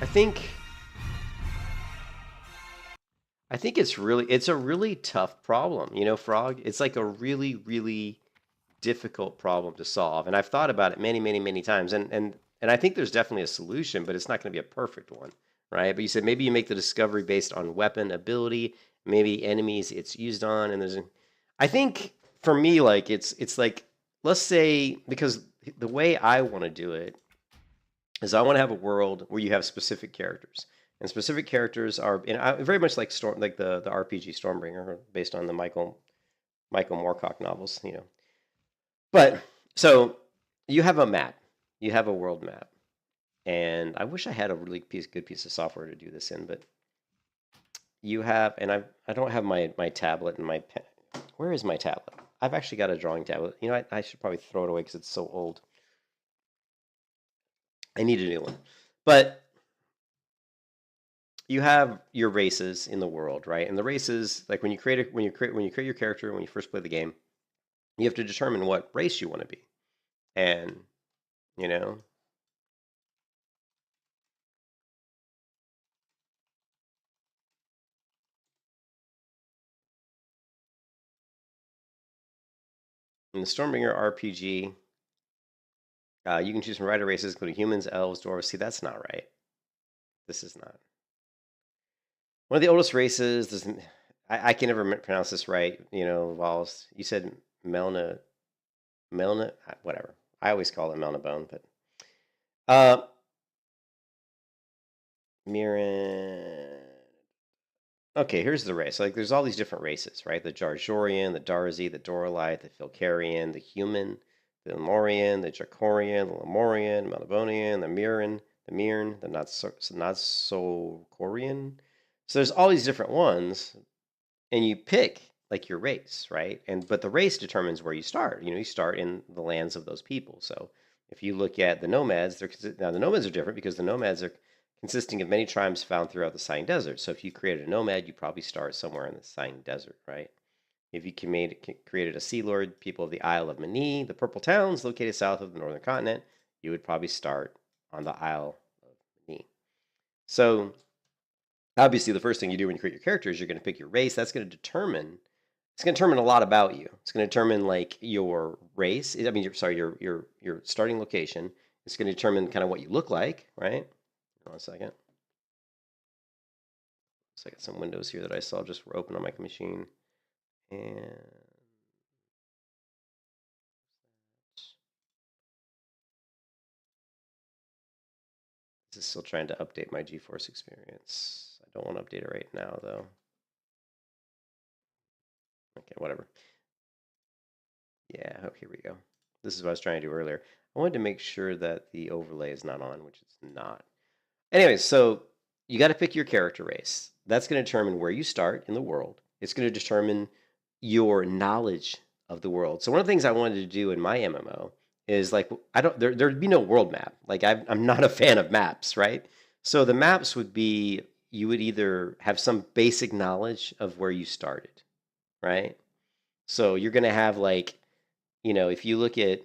I think it's a really tough problem, you know, Frog. It's like a really, really difficult problem to solve, and I've thought about it many times, and I think there's definitely a solution, but it's not going to be a perfect one, right? But you said maybe you make the discovery based on weapon ability, maybe enemies it's used on, and I think for me, like it's like, let's say, because the way I want to do it is I want to have a world where you have specific characters. And specific characters are very much like the RPG Stormbringer, based on the Michael Moorcock novels, you know. But so you have a map, you have a world map, and I wish I had a really good piece of software to do this in, but you have, and I don't have my tablet and my pen. Where is my tablet? I've actually got a drawing tablet. You know, I should probably throw it away because it's so old. I need a new one, but you have your races in the world, right? And the races, like when you create your character, when you first play the game, you have to determine what race you want to be. And, you know, in the Stormbringer RPG, you can choose from rider races, including humans, elves, dwarves. See, that's not right. This is not. One of the oldest races, I can never pronounce this right, you know, Vols. You said Melna, whatever. I always call it Melnabone, but Mirren. Okay, here's the race. Like, there's all these different races, right? The Jarjorian, the Darzi, the Doralite, the Filcarian, the Human, the Lemurian, the Jacorian, the Lemurian, the Melabonian, the Mirren, the Natsokorian. So there's all these different ones, and you pick like your race, right? But the race determines where you start. You know, you start in the lands of those people. So if you look at the nomads, now the nomads are different because the nomads are consisting of many tribes found throughout the Sinai Desert. So if you created a nomad, you probably start somewhere in the Sinai Desert, right? If you created a Sea Lord, people of the Isle of Mani, the Purple Towns located south of the northern continent, you would probably start on the Isle of Mani. So obviously, the first thing you do when you create your character is you're going to pick your race. That's going to determine. It's going to determine a lot about you. It's going to determine like your race. I mean, your starting location. It's going to determine kind of what you look like, right? Hold on a second. So I got some windows here that I saw just were open on my machine. And this is still trying to update my GeForce experience. I don't want to update it right now, though. Okay, whatever. Yeah, oh, here we go. This is what I was trying to do earlier. I wanted to make sure that the overlay is not on, which it's not. Anyway, so you got to pick your character race. That's going to determine where you start in the world. It's going to determine your knowledge of the world. So one of the things I wanted to do in my MMO is like, there'd be no world map. Like I'm not a fan of maps, right? So the maps would be, you would either have some basic knowledge of where you started, right? So you're going to have like, you know, if you look at,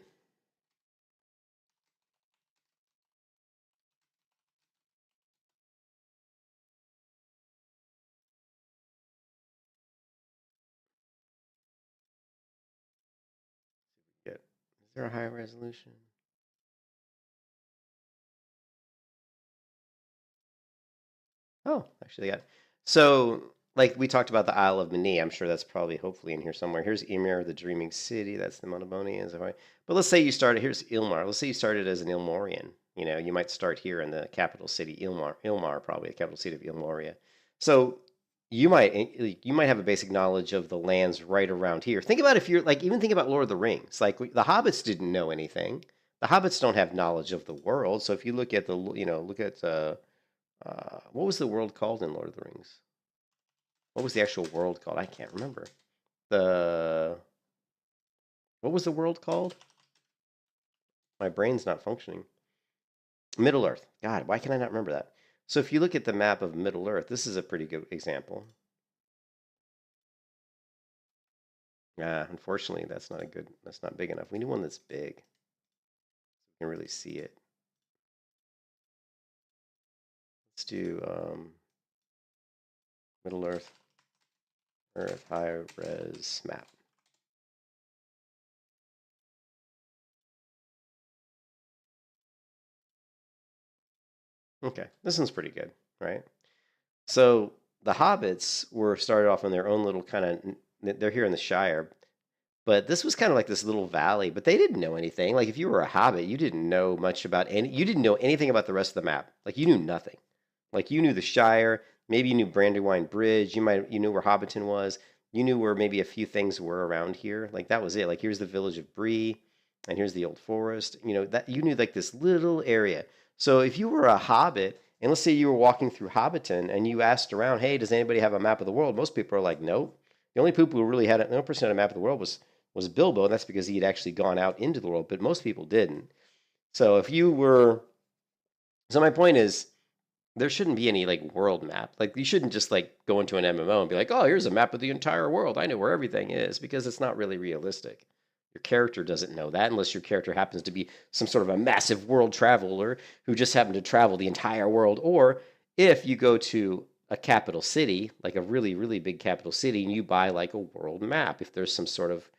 is there a high resolution? Oh, actually, yeah. So, like we talked about the Isle of Mani, I'm sure that's probably hopefully in here somewhere. Here's Ymir, the Dreaming City. That's the Monobonians. But let's say you started, here's Ilmar. Let's say you started as an Ilmorian. You know, you might start here in the capital city, Ilmar, probably the capital city of Ilmoria. So you might have a basic knowledge of the lands right around here. Think about if you're like, even think about Lord of the Rings. Like the hobbits didn't know anything. The hobbits don't have knowledge of the world. So if you look at the, you know, look at what was the world called in Lord of the Rings? What was the actual world called? I can't remember. What was the world called? My brain's not functioning. Middle Earth. God, why can I not remember that? So if you look at the map of Middle Earth, this is a pretty good example. Unfortunately, that's not big enough. We need one that's big. You can really see it. Let's do Middle Earth high res map. Okay, this one's pretty good, right? So the hobbits were started off on their own little kind of, they're here in the Shire, but this was kind of like this little valley, but they didn't know anything. Like if you were a hobbit, you didn't know much about you didn't know anything about the rest of the map. Like you knew nothing. Like you knew the Shire, maybe you knew Brandywine Bridge, you knew where Hobbiton was, you knew where maybe a few things were around here. Like that was it. Like here's the village of Bree, and here's the old forest. You know, that you knew like this little area. So if you were a hobbit, and let's say you were walking through Hobbiton and you asked around, hey, does anybody have a map of the world? Most people are like, nope. The only people who really had it, no person had a map of the world was Bilbo, and that's because he had actually gone out into the world, but most people didn't. So if you were, so my point is, there shouldn't be any like world map. Like you shouldn't just like go into an MMO and be like, oh, here's a map of the entire world. I know where everything is, because it's not really realistic. Your character doesn't know that unless your character happens to be some sort of a massive world traveler who just happened to travel the entire world. Or if you go to a capital city, like a really, really big capital city, and you buy like a world map, if there's some sort of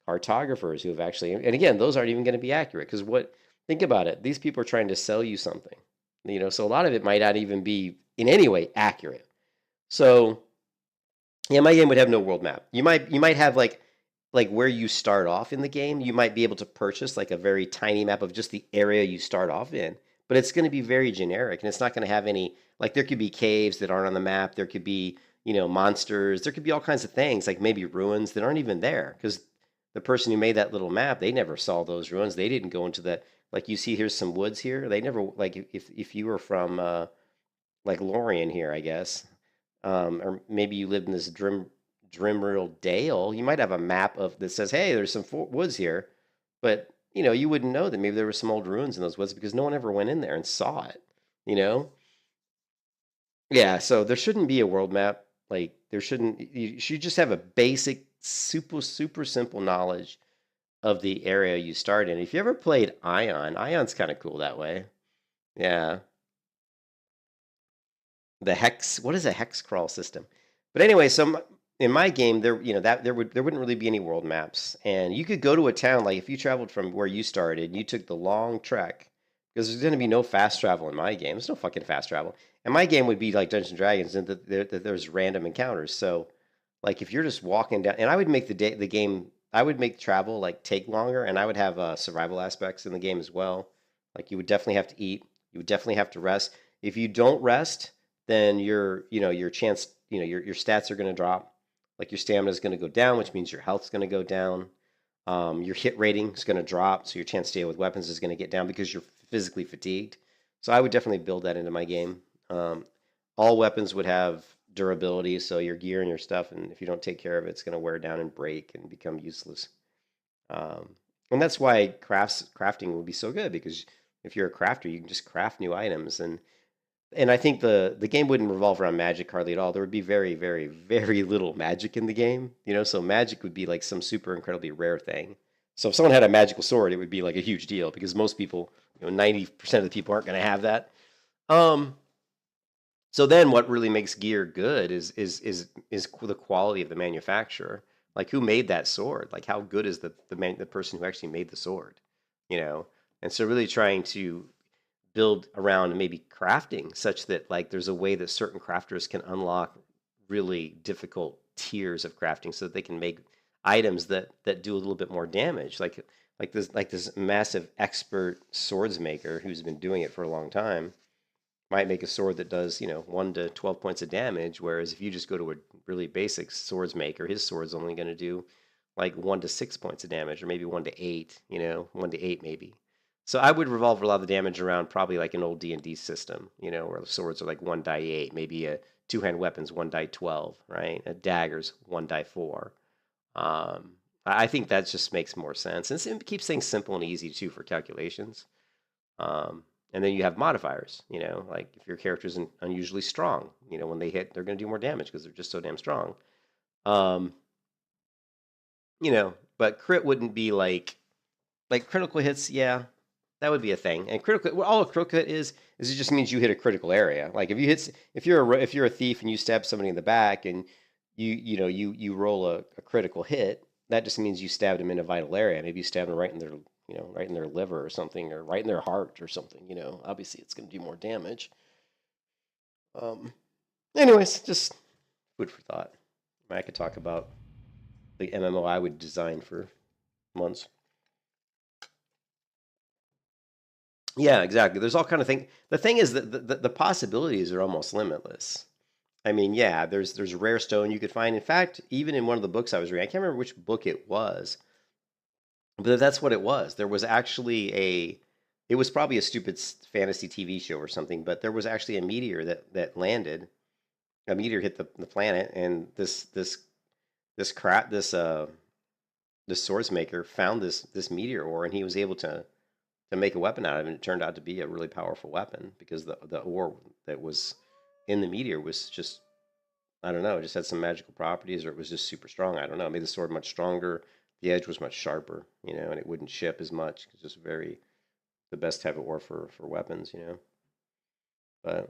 cartographers who have actually, and again, those aren't even going to be accurate because think about it. These people are trying to sell you something, you know, so a lot of it might not even be in any way accurate. So yeah, my game would have no world map. You might have like where you start off in the game, you might be able to purchase like a very tiny map of just the area you start off in, but it's going to be very generic and it's not going to have any, like there could be caves that aren't on the map. There could be, you know, monsters. There could be all kinds of things, like maybe ruins that aren't even there because the person who made that little map, they never saw those ruins. They didn't go into that. Like you see, here's some woods here. They never, like if you were from like Lorien here, I guess, or maybe you lived in this Drimrill Dale, you might have a map of that says, hey, there's some woods here, but you know, you wouldn't know that maybe there were some old ruins in those woods because no one ever went in there and saw it, you know? Yeah, so there shouldn't be a world map. Like you should just have a basic, super simple knowledge of the area you start in. If you ever played Ion's kind of cool that way. Yeah. The hex, what is a hex crawl system? But anyway, so in my game, there wouldn't really be any world maps, and you could go to a town like if you traveled from where you started, you took the long trek Because there's going to be no fast travel in my game. There's no fucking fast travel. And my game would be like Dungeons and Dragons, and that there's random encounters. So, like, if you're just walking down, and I would make the game, I would make travel like take longer, and I would have survival aspects in the game as well. Like, you would definitely have to eat. You would definitely have to rest. If you don't rest, then your chance, your stats are going to drop. Like, your stamina is going to go down, which means your health's going to go down. Your hit rating is going to drop, so your chance to deal with weapons is going to get down because you're physically fatigued. So I would definitely build that into my game. All weapons would have durability, so your gear and your stuff, and if you don't take care of it, it's going to wear down and break and become useless. And that's why crafting would be so good, because if you're a crafter, you can just craft new items. And I think the game wouldn't revolve around magic hardly at all. There would be very, very, very little magic in the game. So magic would be like some super incredibly rare thing. So if someone had a magical sword, it would be like a huge deal, because most people, 90% of the people aren't going to have that. So then what really makes gear good is the quality of the manufacturer. Like, who made that sword? Like, how good is the person who actually made the sword? And so really trying to build around maybe crafting such that, like, there's a way that certain crafters can unlock really difficult tiers of crafting so that they can make items that do a little bit more damage. Like this massive expert swords maker who's been doing it for a long time might make a sword that does 1 to 12 points of damage, whereas if you just go to a really basic swords maker, his sword's only going to do like 1 to 6 points of damage, or maybe 1 to 8, 1 to 8 maybe. So I would revolve a lot of the damage around probably like an old D&D system, where the swords are like 1 die 8, maybe a two-hand weapons 1 die 12, right? A daggers 1 die 4. I think that just makes more sense, and it keeps things simple and easy too for calculations. And then you have modifiers, like if your character's unusually strong, when they hit, they're going to do more damage because they're just so damn strong. But crit wouldn't be like critical hits. Yeah, that would be a thing. And all a critical hit is it just means you hit a critical area. Like if you're a thief and you stab somebody in the back and you roll a critical hit, that just means you stabbed them in a vital area. Maybe you stabbed them right in their right in their liver or something, or right in their heart or something. Obviously it's going to do more damage. Anyways, just food for thought. I could talk about the MMO I would design for months. Yeah, exactly. There's all kind of things. The thing is that the possibilities are almost limitless. I mean, yeah, there's rare stone you could find. In fact, even in one of the books I was reading, I can't remember which book it was, but that's what it was. There was actually it was probably a stupid fantasy TV show or something, but there was actually a meteor that landed. A meteor hit the planet, and this swords maker found this meteor ore, and he was able to make a weapon out of it. And it turned out to be a really powerful weapon because the ore that was in the meteor was just, I don't know, it just had some magical properties, or it was just super strong. I don't know. It made the sword much stronger. The edge was much sharper, and it wouldn't chip as much. It's just the best type of ore for weapons, But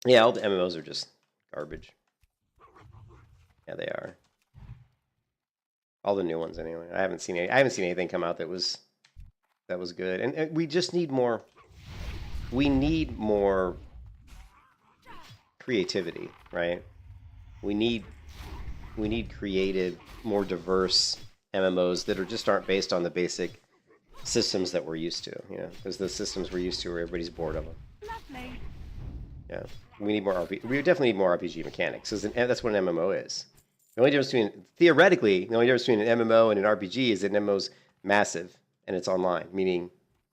yeah, all the MMOs are just garbage. Yeah, they are. All the new ones, anyway. I haven't seen anything come out that was good. And we just need more. We need more creativity, right? We need creative, more diverse MMOs that just aren't based on the basic systems that we're used to, because the systems we're used to, everybody's bored of them. Lovely. Yeah, we need more we definitely need more RPG mechanics, because that's what an MMO is. The only difference between an MMO and an RPG is that an MMO is massive and it's online, meaning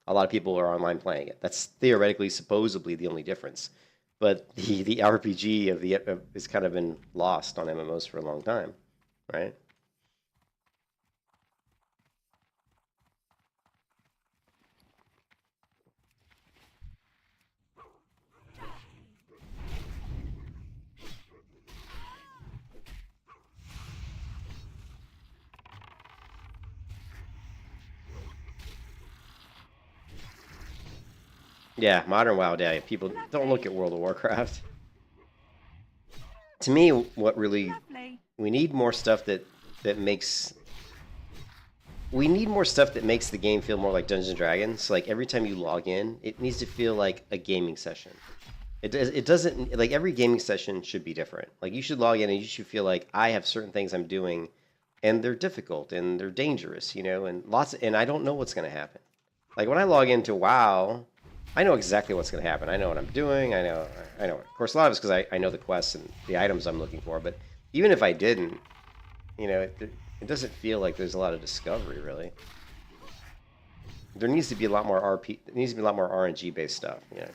a lot of people are online playing it. That's theoretically, supposedly, the only difference. But the RPG has kind of been lost on MMOs for a long time, right? Yeah, modern WoW, yeah. People don't look at World of Warcraft. To me, what really we need more stuff that makes we need more stuff that makes the game feel more like Dungeons and Dragons. Like every time you log in, it needs to feel like a gaming session. It doesn't, like every gaming session should be different. Like you should log in and you should feel like I have certain things I'm doing and they're difficult and they're dangerous, you know, and I don't know what's going to happen. Like when I log into WoW, I know exactly what's going to happen. I know what I'm doing. I know. Of course, a lot of it's because I know the quests and the items I'm looking for. But even if I didn't, you know, it doesn't feel like there's a lot of discovery really. There needs to be a lot more RP. There needs to be a lot more RNG based stuff. You know.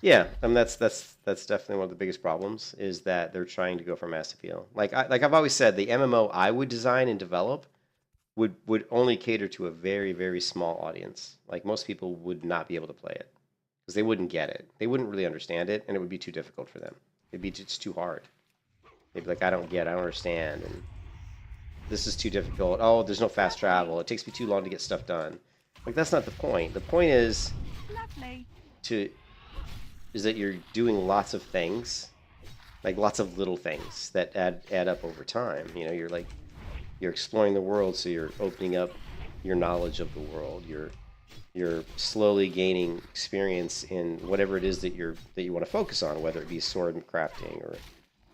Yeah, I mean that's definitely one of the biggest problems is that they're trying to go for mass appeal. Like I've always said, the MMO I would design and develop would only cater to a very small audience. Like most people would not be able to play it because they wouldn't get it. They wouldn't really understand it, and it would be too difficult for them. It'd be just too hard. They'd be like, I don't get, it, I don't understand, and this is too difficult. Oh, there's no fast travel. It takes me too long to get stuff done. Like that's not the point. The point is is that you're doing lots of things, like lots of little things that add up over time. You know, you're exploring the world, so you're opening up your knowledge of the world. You're slowly gaining experience in whatever it is that you want to focus on, whether it be sword crafting or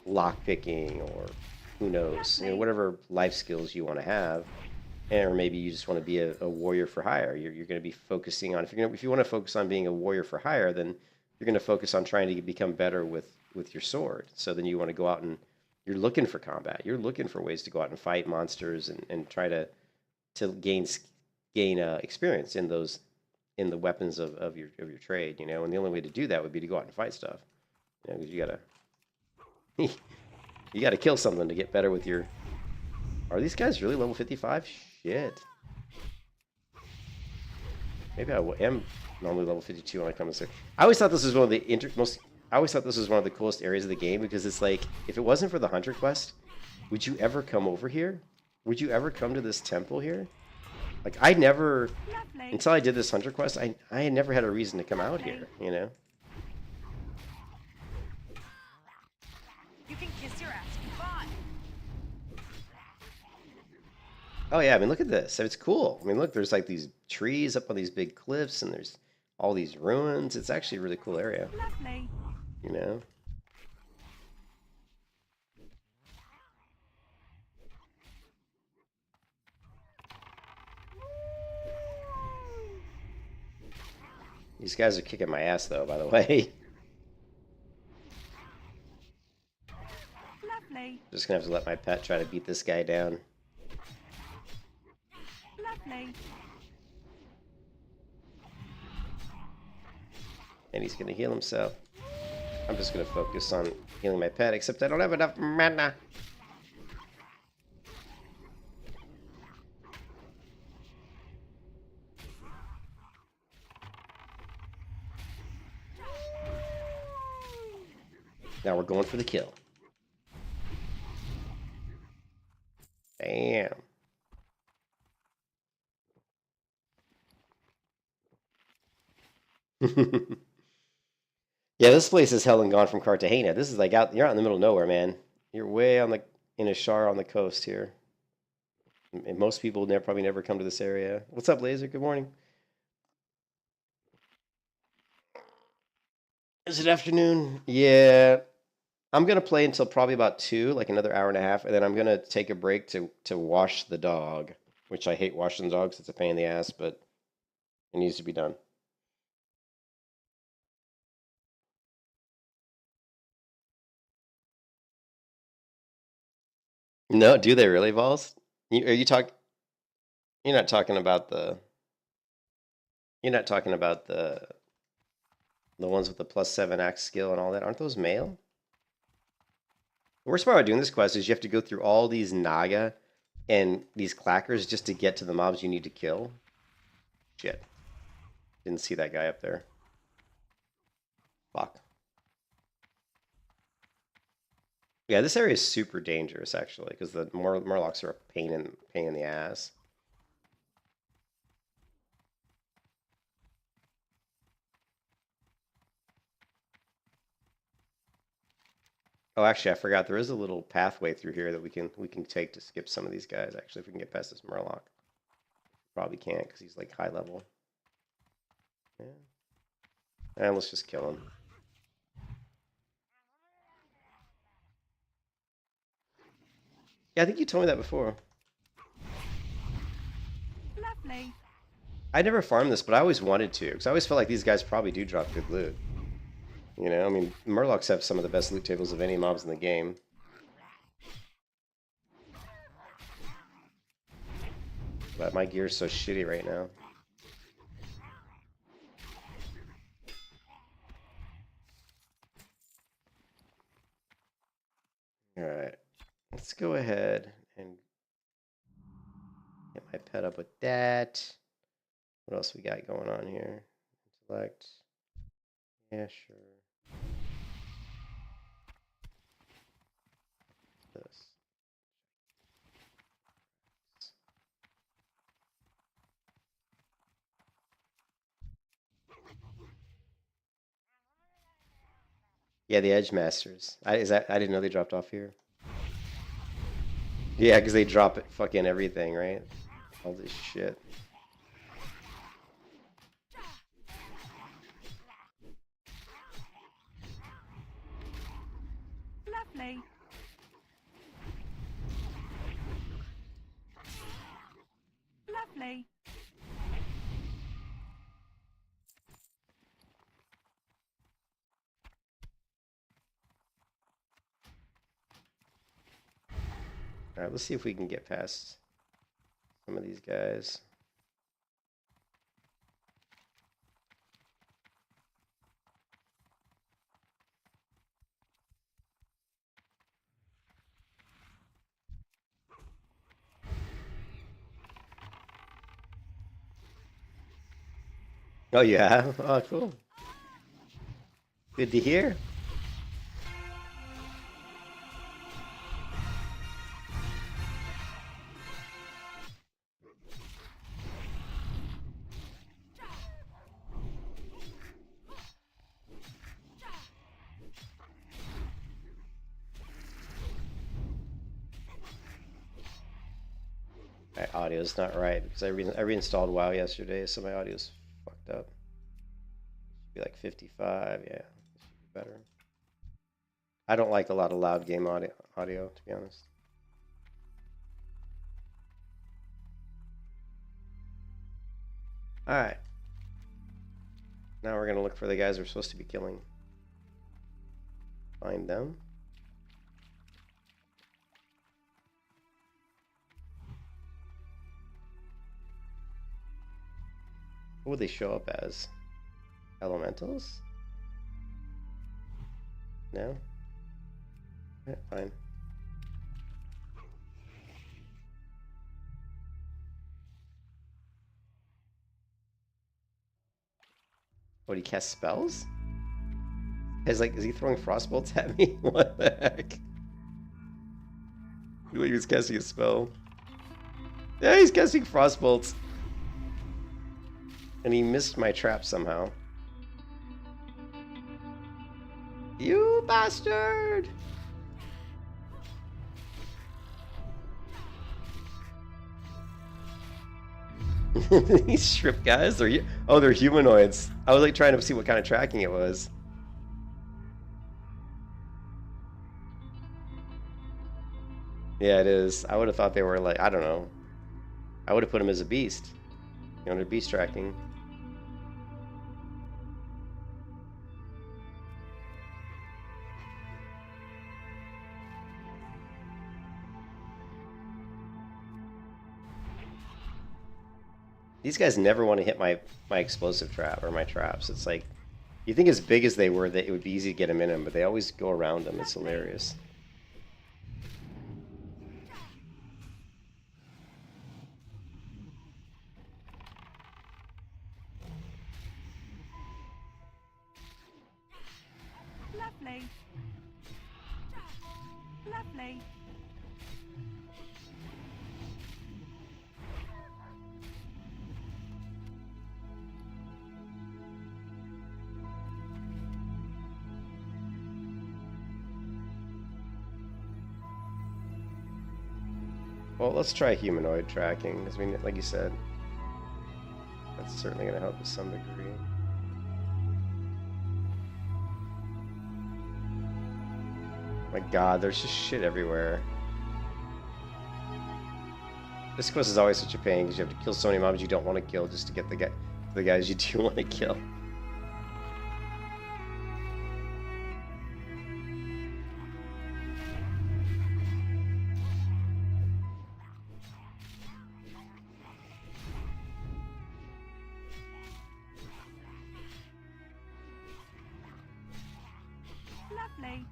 lock picking or who knows, you know, whatever life skills you want to have. Or maybe you just want to be a warrior for hire. You're going to be focusing on, if you want to focus on being a warrior for hire, then you're going to focus on trying to become better with your sword. So then you want to go out and you're looking for combat. You're looking for ways to go out and fight monsters and try to gain experience in the weapons of your trade, you know. And the only way to do that would be to go out and fight stuff, you know, because you gotta kill something to get better with your. Are these guys really level 55? Shit. Maybe I am normally level 52 when I come to this. I always thought this was one of the I always thought this was one of the coolest areas of the game because it's like, if it wasn't for the Hunter quest, would you ever come over here? Would you ever come to this temple here? Like, I never, until I did this Hunter quest, I had never had a reason to come out here, you know? You can kiss your ass. Goodbye. Oh yeah, I mean, look at this. It's cool. I mean, look, there's like these trees up on these big cliffs, and there's all these ruins. It's actually a really cool area. Lovely. You know? These guys are kicking my ass, though, by the way. Lovely. Just gonna have to let my pet try to beat this guy down. Lovely. And he's gonna heal himself. I'm just gonna focus on healing my pet, except I don't have enough mana. Now we're going for the kill. Bam. Yeah, this place is hell and gone from Cartagena. This is like you're out in the middle of nowhere, man. You're way in a shar on the coast here. And most people probably never come to this area. What's up, Laser? Good morning. Is it afternoon? Yeah. I'm going to play until probably about 2, like another hour and a half, and then I'm going to take a break to wash the dog, which I hate washing dogs. It's a pain in the ass, but it needs to be done. No, do they really, Vols? You're not talking about the ones with the +7 axe skill and all that. Aren't those male? The worst part about doing this quest is you have to go through all these Naga and these clackers just to get to the mobs you need to kill. Shit. Didn't see that guy up there. Fuck. Yeah, this area is super dangerous, actually, because the Murlocs are a pain in the ass. Oh, actually, I forgot. There is a little pathway through here that we can take to skip some of these guys. Actually, if we can get past this Murloc, probably can't because he's like high level. Yeah. And let's just kill him. Yeah, I think you told me that before. Lovely. I never farmed this, but I always wanted to because I always felt like these guys probably do drop good loot. You know, I mean, Murlocs have some of the best loot tables of any mobs in the game. But my gear's so shitty right now. Alright, let's go ahead and get my pet up with that. What else we got going on here? Intellect. Yeah, sure. This. Yeah, the Edge Masters. I didn't know they dropped off here. Yeah, because they drop it fucking everything, right? All this shit. Lovely. Lovely. Alright, let's see if we can get past some of these guys. Oh, yeah? Oh, cool. Good to hear. My audio's not right because I reinstalled WoW yesterday, so my audio's fucked up. Should be like 55, yeah. This should be better. I don't like a lot of loud game audio, to be honest. Alright. Now we're gonna look for the guys we're supposed to be killing. Find them. What would they show up as? Elementals? No? Yeah, fine. What, he cast spells? Is he throwing frostbolts at me? What the heck? He was casting a spell. Yeah, he's casting frostbolts. And he missed my trap somehow. You bastard! These strip guys, they're humanoids. I was like trying to see what kind of tracking it was. Yeah, it is. I would have thought they were like, I don't know. I would have put them as a beast. You know, they're beast tracking. These guys never want to hit my explosive trap or my traps. It's like, you think as big as they were, that it would be easy to get them in them, but they always go around them. It's hilarious. Lovely. Lovely. Well, let's try humanoid tracking, because we, like you said, that's certainly going to help to some degree. My God, there's just shit everywhere. This quest is always such a pain because you have to kill so many mobs you don't want to kill just to get the guys you do want to kill. Lovely.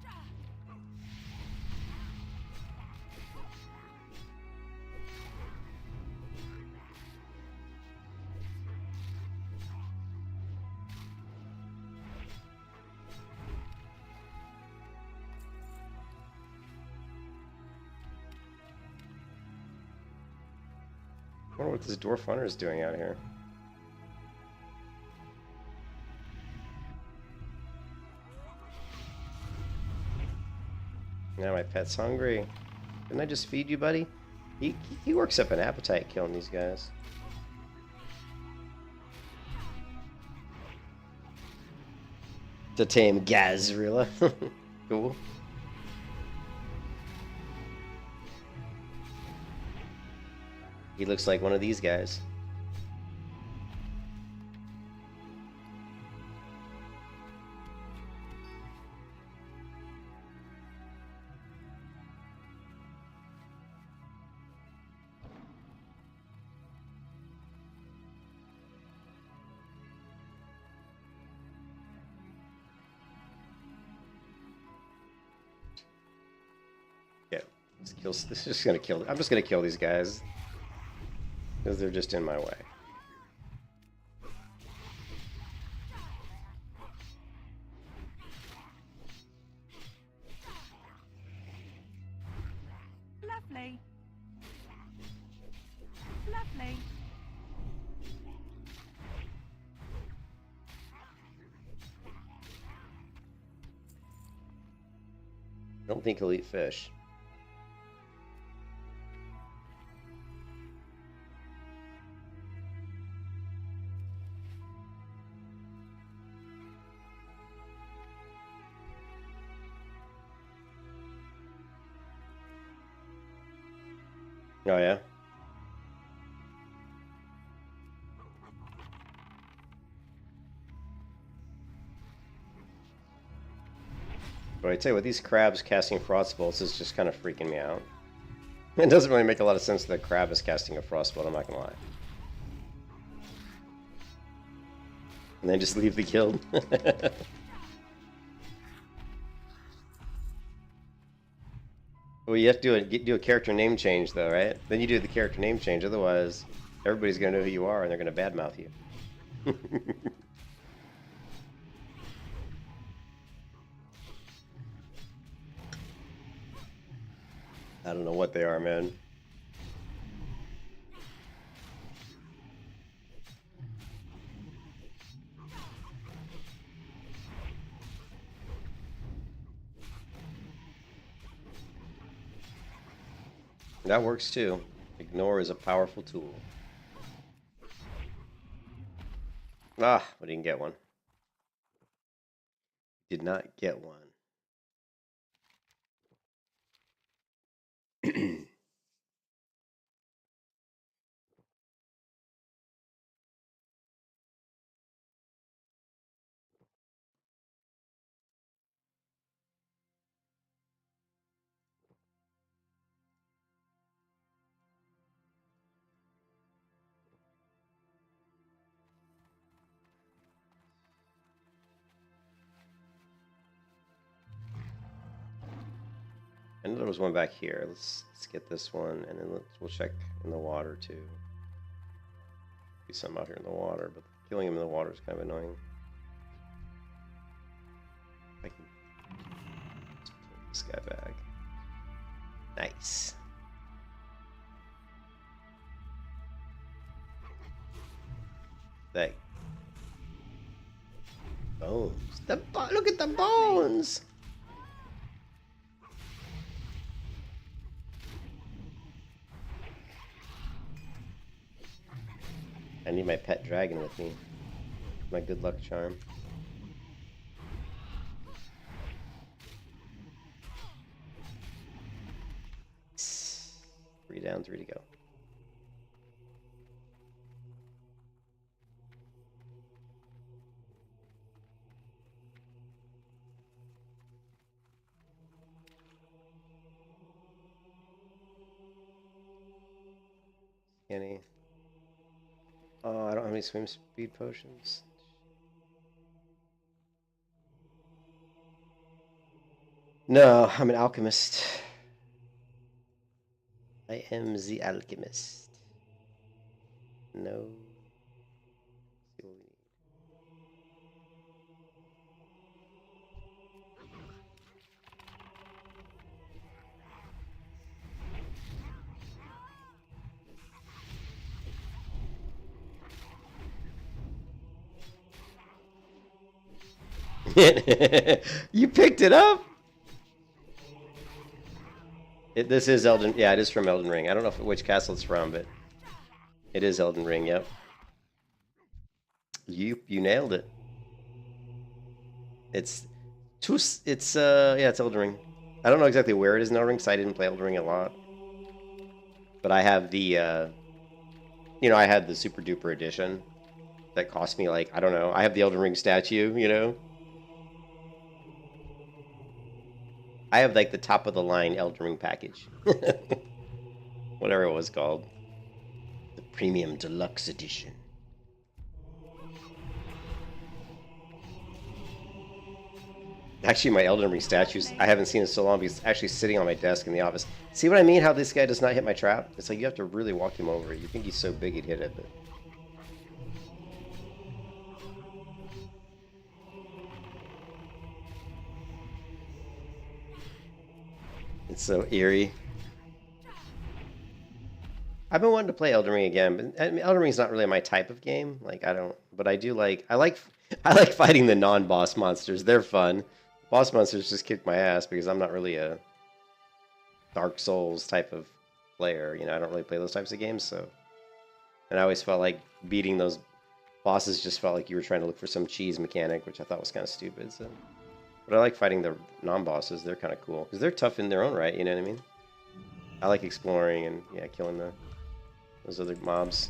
I wonder what this dwarf hunter is doing out here. Now my pet's hungry. Didn't I just feed you, buddy? He works up an appetite killing these guys. To tame Gazrilla. Cool. He looks like one of these guys. Yeah, this is just gonna kill. I'm just gonna kill these guys. Because they're just in my way. Lovely. Lovely. I don't think he'll eat fish. Oh yeah? But I tell you what, these crabs casting frost bolts is just kind of freaking me out. It doesn't really make a lot of sense that a crab is casting a frost bolt, I'm not gonna lie. And then just leave the guild. Well, you have to do a character name change, though, right? Then you do the character name change, otherwise everybody's going to know who you are and they're going to badmouth you. I don't know what they are, man. That works too. Ignore is a powerful tool. Ah, we didn't get one. Did not get one. I know there was one back here. Let's get this one, and then we'll check in the water too. See some out here in the water, but killing him in the water is kind of annoying. I can just pull this guy back. Nice. That bones. Look at the bones. I need my pet dragon with me. My good luck charm. 3 down, 3 to go. Any? Oh, I don't have any swim speed potions. No, I'm an alchemist. I am the alchemist. No. See what we need. You picked it up? This is Elden... Yeah, it is from Elden Ring. I don't know which castle it's from, but... It is Elden Ring, yep. You nailed it. It's Elden Ring. I don't know exactly where it is in Elden Ring, because I didn't play Elden Ring a lot. But I have the, I had the super duper edition that cost me, like, I don't know. I have the Elden Ring statue, you know? I have, like, the top of the line Elden Ring package. Whatever it was called. The Premium Deluxe Edition. Actually, my Elden Ring statues, I haven't seen it so long because it's actually sitting on my desk in the office. See what I mean? How this guy does not hit my trap? It's like you have to really walk him over. You think he's so big he'd hit it, but... It's so eerie. I've been wanting to play Elden Ring again, but I mean, Elden Ring's not really my type of game. Like, but I do like, I like fighting the non-boss monsters. They're fun. Boss monsters just kick my ass because I'm not really a Dark Souls type of player. You know, I don't really play those types of games, so. And I always felt like beating those bosses just felt like you were trying to look for some cheese mechanic, which I thought was kind of stupid, so. But I like fighting the non-bosses. They're kind of cool because they're tough in their own right. You know what I mean? I like exploring and killing those other mobs.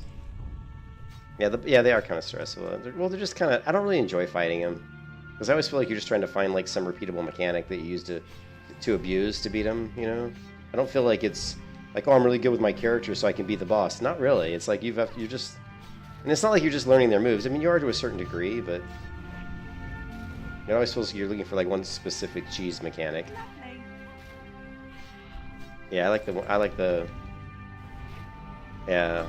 Yeah, they are kind of stressful. They're just kind of. I don't really enjoy fighting them because I always feel like you're just trying to find like some repeatable mechanic that you use to abuse to beat them. You know? I don't feel like it's like, oh, I'm really good with my character, so I can beat the boss. Not really. It's like you're just, and it's not like you're just learning their moves. I mean, you are to a certain degree, but. It always feels like you're looking for like one specific cheese mechanic. Yeah, I like the. Yeah.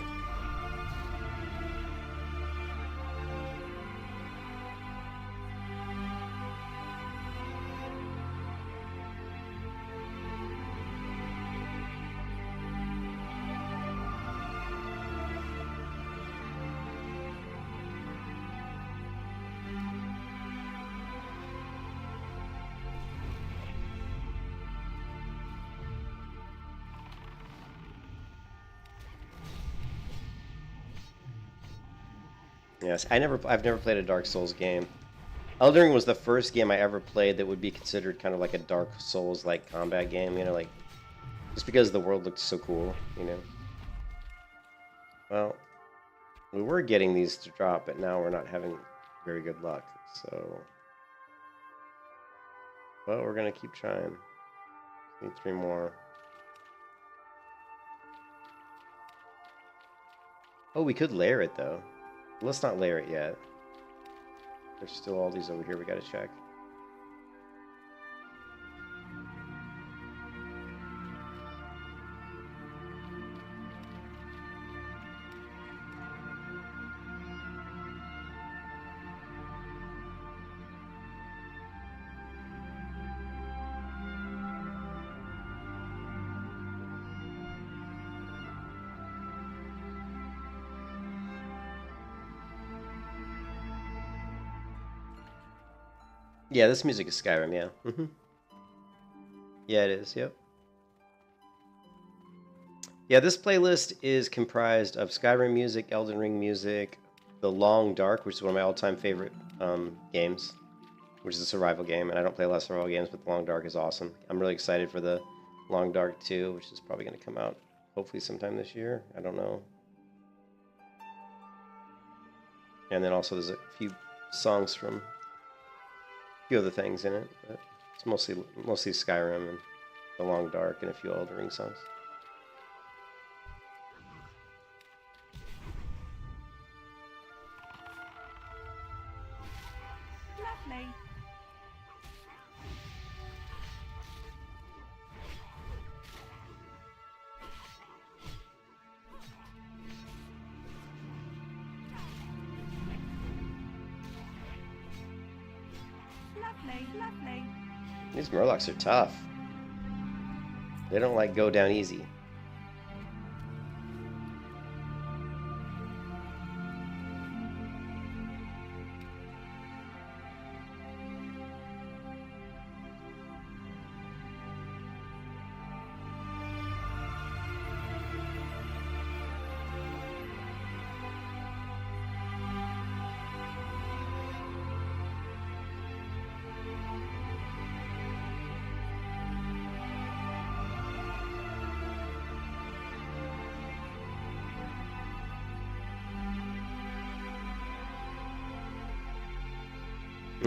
Yes, I've never played a Dark Souls game. Elden Ring was the first game I ever played that would be considered kind of like a Dark Souls-like combat game, you know, like, just because the world looked so cool, you know. Well, we were getting these to drop, but now we're not having very good luck, so... Well, we're gonna keep trying. Need 3 more. Oh, we could layer it, though. Let's not layer it yet. There's still all these over here we gotta check. Yeah, this music is Skyrim, yeah. Yeah, it is, yep. Yeah, this playlist is comprised of Skyrim music, Elden Ring music, The Long Dark, which is one of my all-time favorite games, which is a survival game, and I don't play a lot of survival games, but The Long Dark is awesome. I'm really excited for the Long Dark 2, which is probably going to come out hopefully sometime this year. I don't know. And then also there's a few songs from a few other things in it, but it's mostly Skyrim and The Long Dark and a few Elden Ring songs. Lovely. Lovely, lovely. These Murlocs are tough. They don't like go down easy.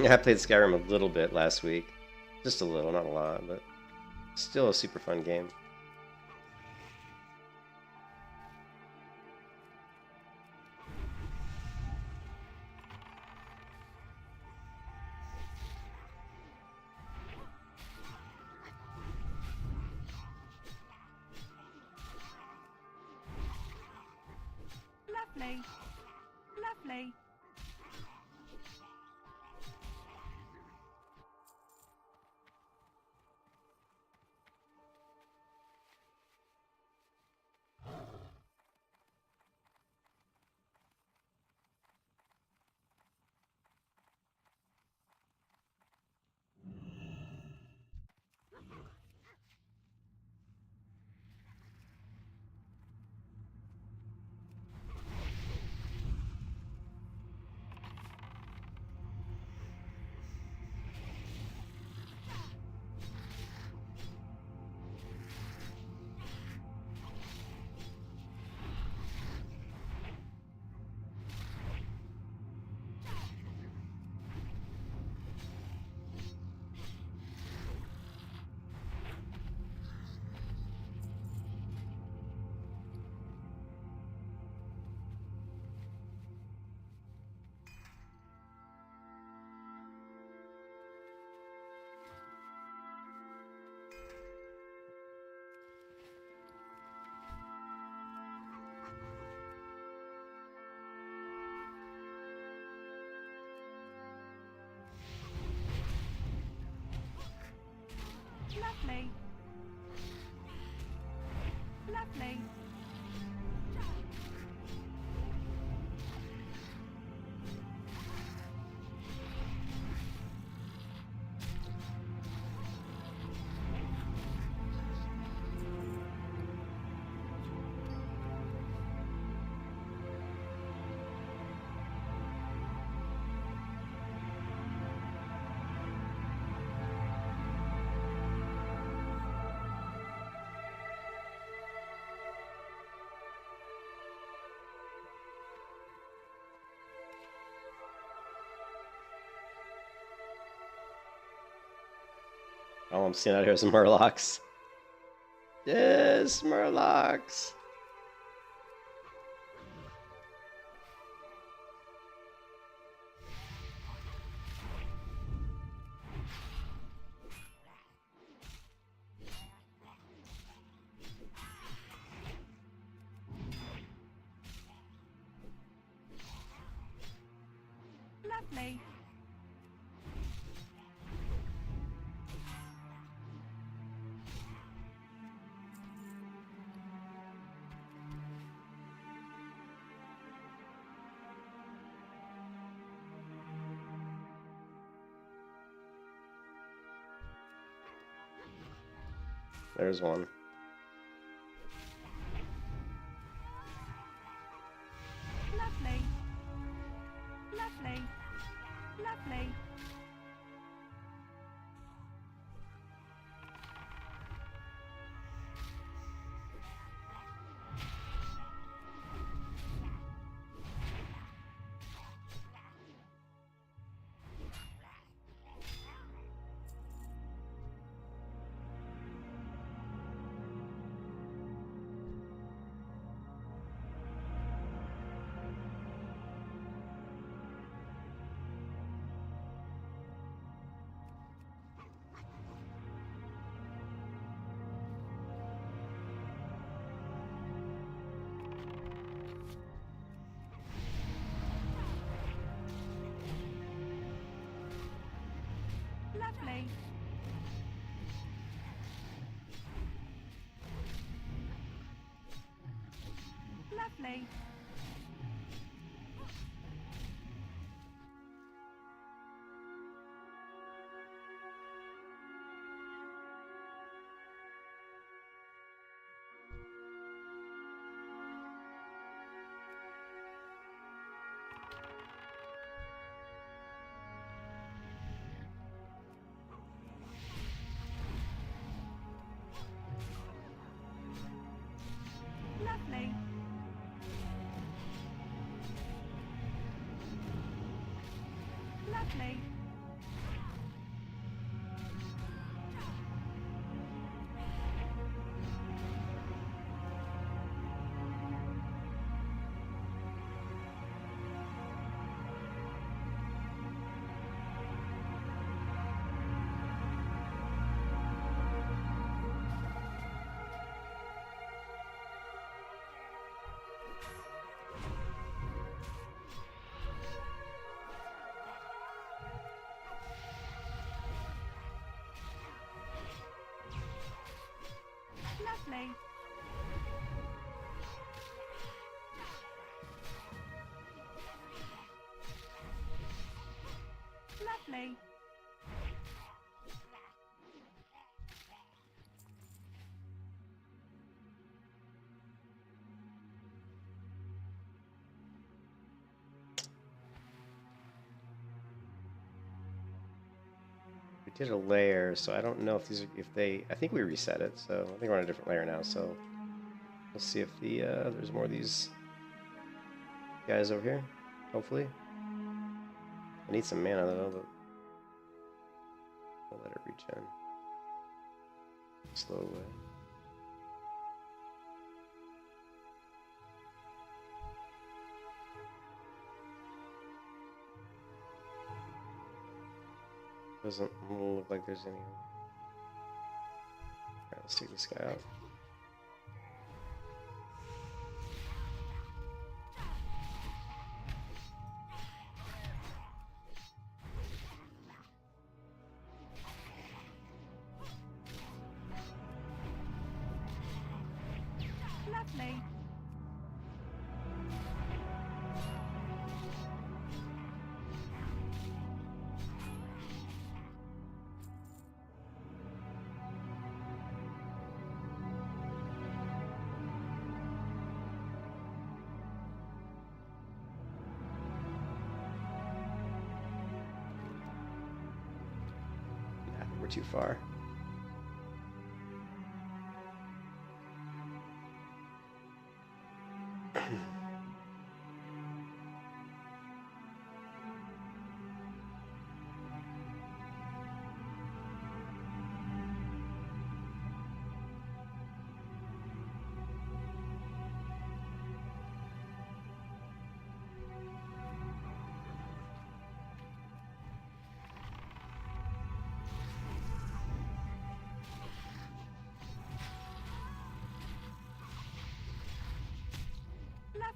I played Skyrim a little bit last week. Just a little, not a lot, but still a super fun game. Lovely. Lovely. Lovely. Lovely. Oh, I'm seeing out here some Murlocs. Yes, Murlocs. Lovely. There's one. Lovely. Lovely. Lovely. Lovely. Lovely. Lovely. We did a layer, so I don't know if these are, if they, I think we reset it, so I think we're on a different layer now, so we'll see if the, there's more of these guys over here, hopefully. I need some mana though, but I'll let it regen. Slow way. Doesn't look like there's any. Alright, let's take this guy out. Lovely. Nah, we're too far.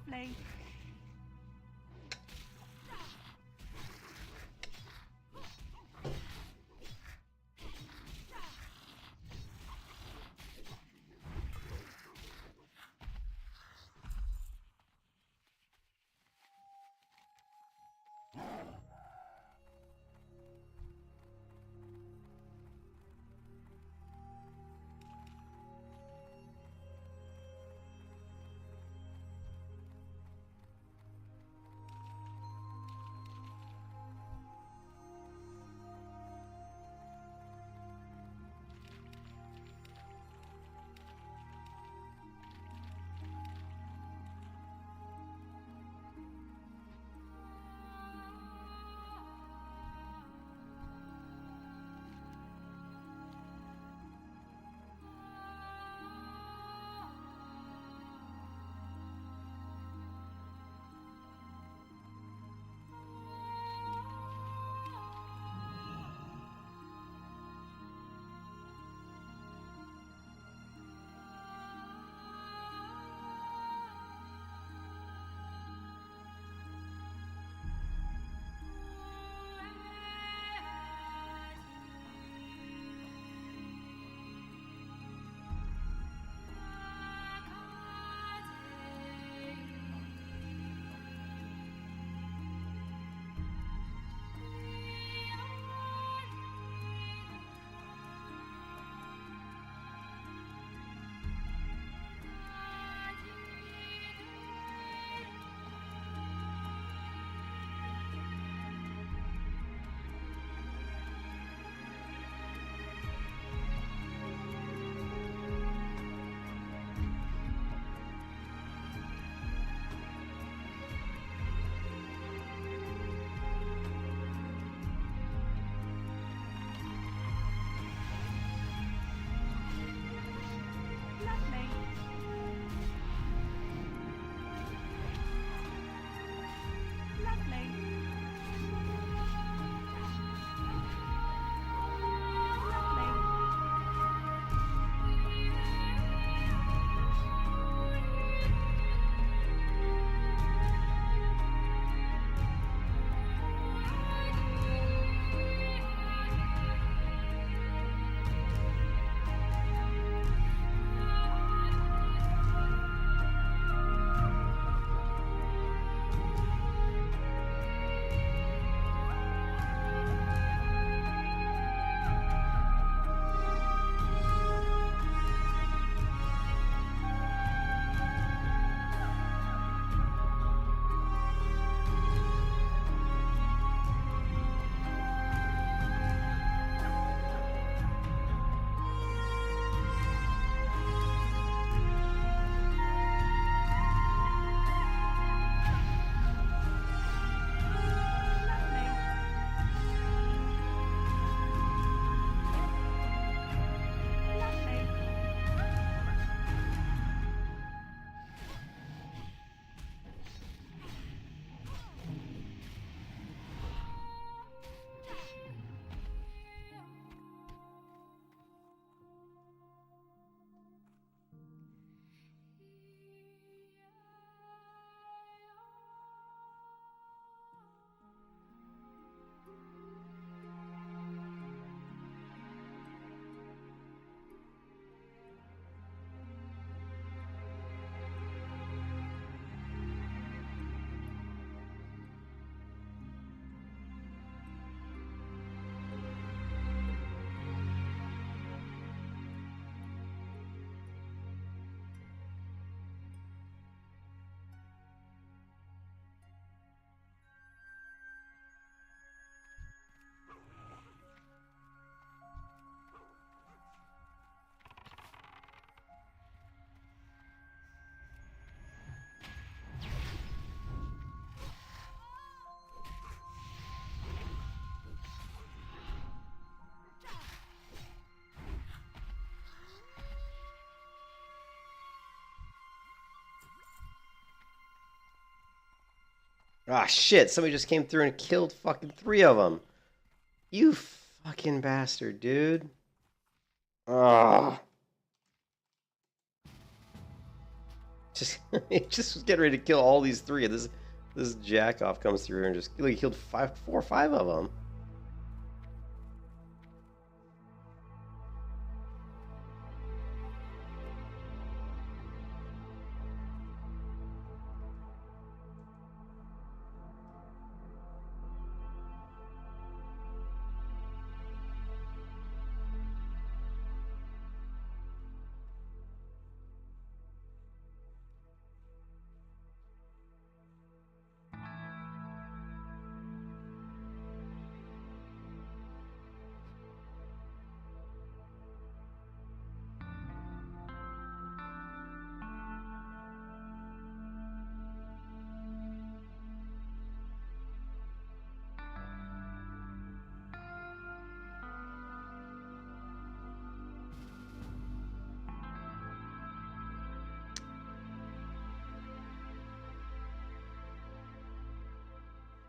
Lovely. Ah, shit. Somebody just came through and killed fucking 3 of them. You fucking bastard, dude. Ah. Just, it just was getting ready to kill all these 3. This jack-off comes through and just like, killed 4 or 5 of them.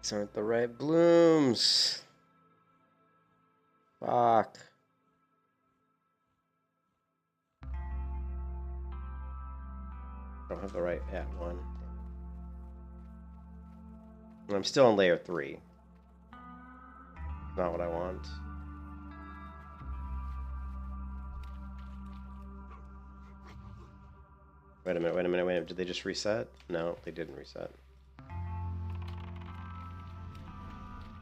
These aren't the right blooms. Fuck. Don't have the right one. I'm still on layer 3. Not what I want. Wait a minute. Did they just reset? No, they didn't reset.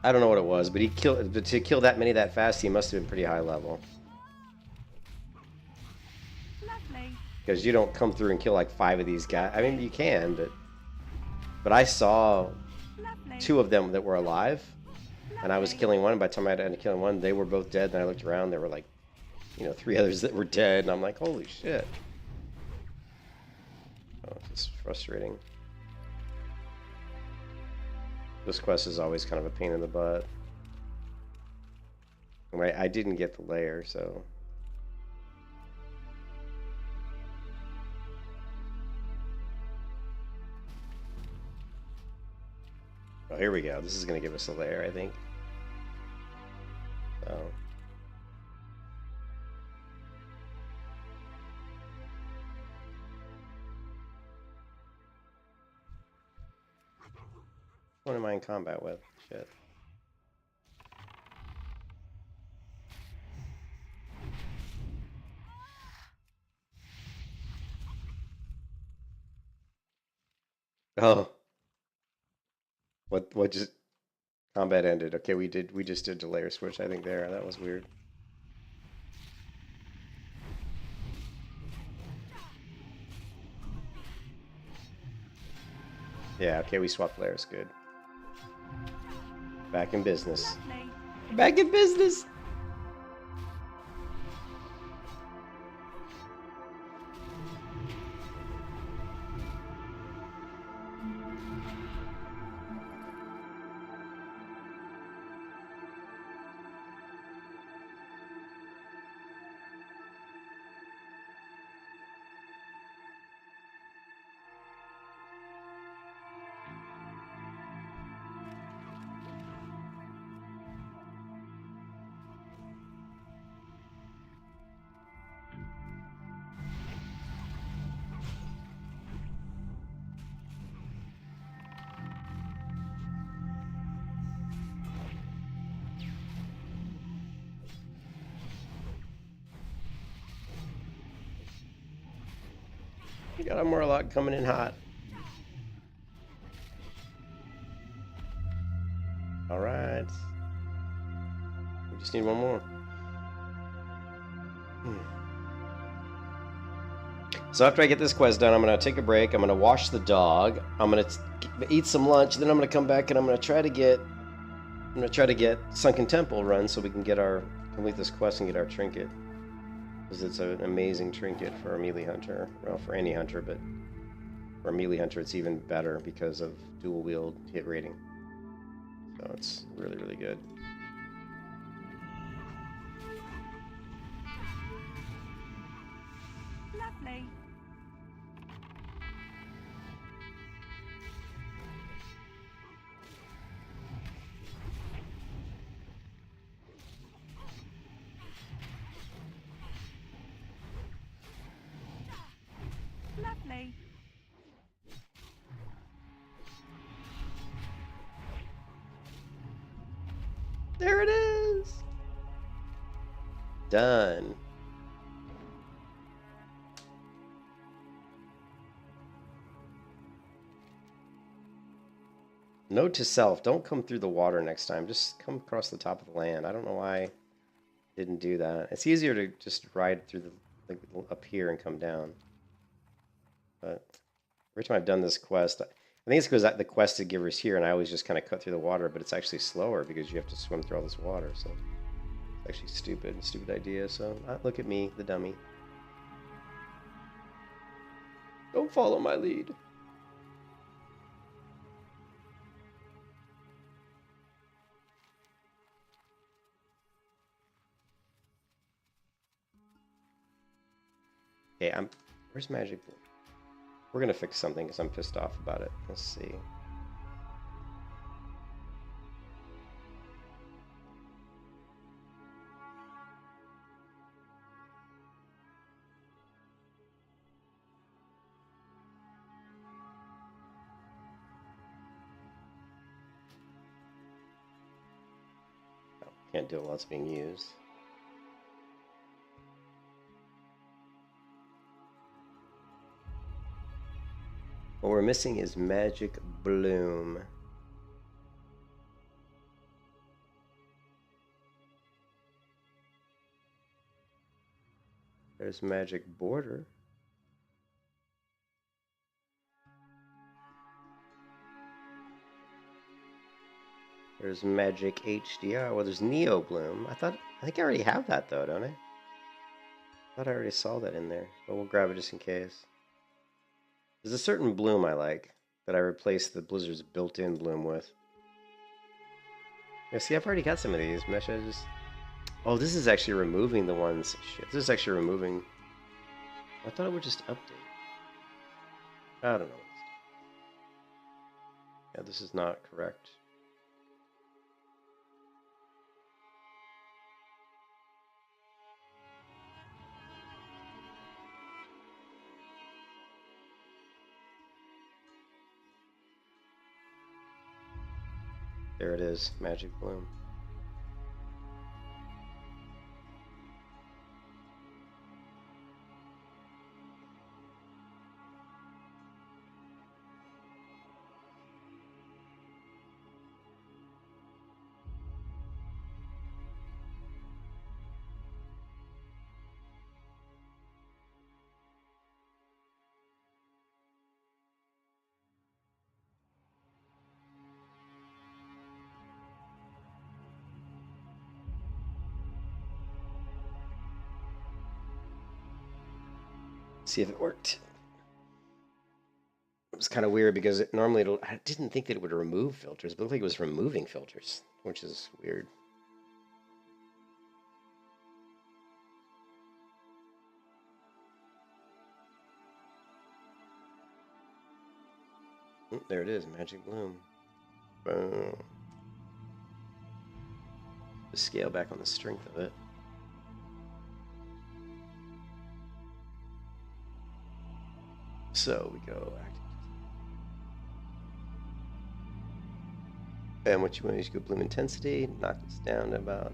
I don't know what it was, but to kill that many that fast, he must have been pretty high level. Lovely. Because you don't come through and kill like 5 of these guys. I mean, you can, but I saw Lovely. 2 of them that were alive, and I was killing one. And by the time I ended up killing one, they were both dead. And I looked around, there were like, 3 others that were dead, and I'm like, holy shit. Oh, this is frustrating. This quest is always kind of a pain in the butt. I didn't get the layer, so... Oh, here we go. This is going to give us a layer, I think. So... What am I in combat with? Shit. Oh. What just... Combat ended. Okay, we just did the layer switch, I think, there. That was weird. Yeah, okay, we swapped layers. Good. Back in business. Lovely. Back in business! We got a Murloc coming in hot. Alright. We just need one more. So after I get this quest done, I'm going to take a break. I'm going to wash the dog. I'm going to eat some lunch. Then I'm going to come back and I'm going to try to get Sunken Temple run so we can complete this quest and get our trinket. Because it's an amazing trinket for a melee hunter. Well, for any hunter, but for a melee hunter it's even better because of dual wield hit rating. So it's really, really good. Lovely. There it is. Done. Note to self, don't come through the water next time. Just come across the top of the land. I don't know why I didn't do that. It's easier to just ride through the up here and come down. But every time I've done this quest, I think it's because the quest giver is here and I always just kind of cut through the water, but it's actually slower because you have to swim through all this water. So it's actually stupid idea. So look at me, the dummy. Don't follow my lead. Okay, where's Magic Blue? We're gonna fix something because I'm pissed off about it. Let's see. Oh, can't do it while it's being used. What we're missing is Magic Bloom. There's Magic Border. There's Magic HDR. Well, there's Neo Bloom. I think I already have that though, don't I? I thought I already saw that in there, but we'll grab it just in case. There's a certain bloom I like that I replaced the Blizzard's built-in bloom with. Yeah, see, I've already got some of these. Meshes. Oh, this is actually removing the ones. Shit, this is actually removing. I thought it would just update. I don't know. Yeah, this is not correct. There it is, Magic Bloom. See if it worked. It was kind of weird because I didn't think that it would remove filters, but it looked like it was removing filters, which is weird. There it is, Magic Bloom. Boom. Just scale back on the strength of it. So we go active. And what you want is go bloom intensity, knock this down to about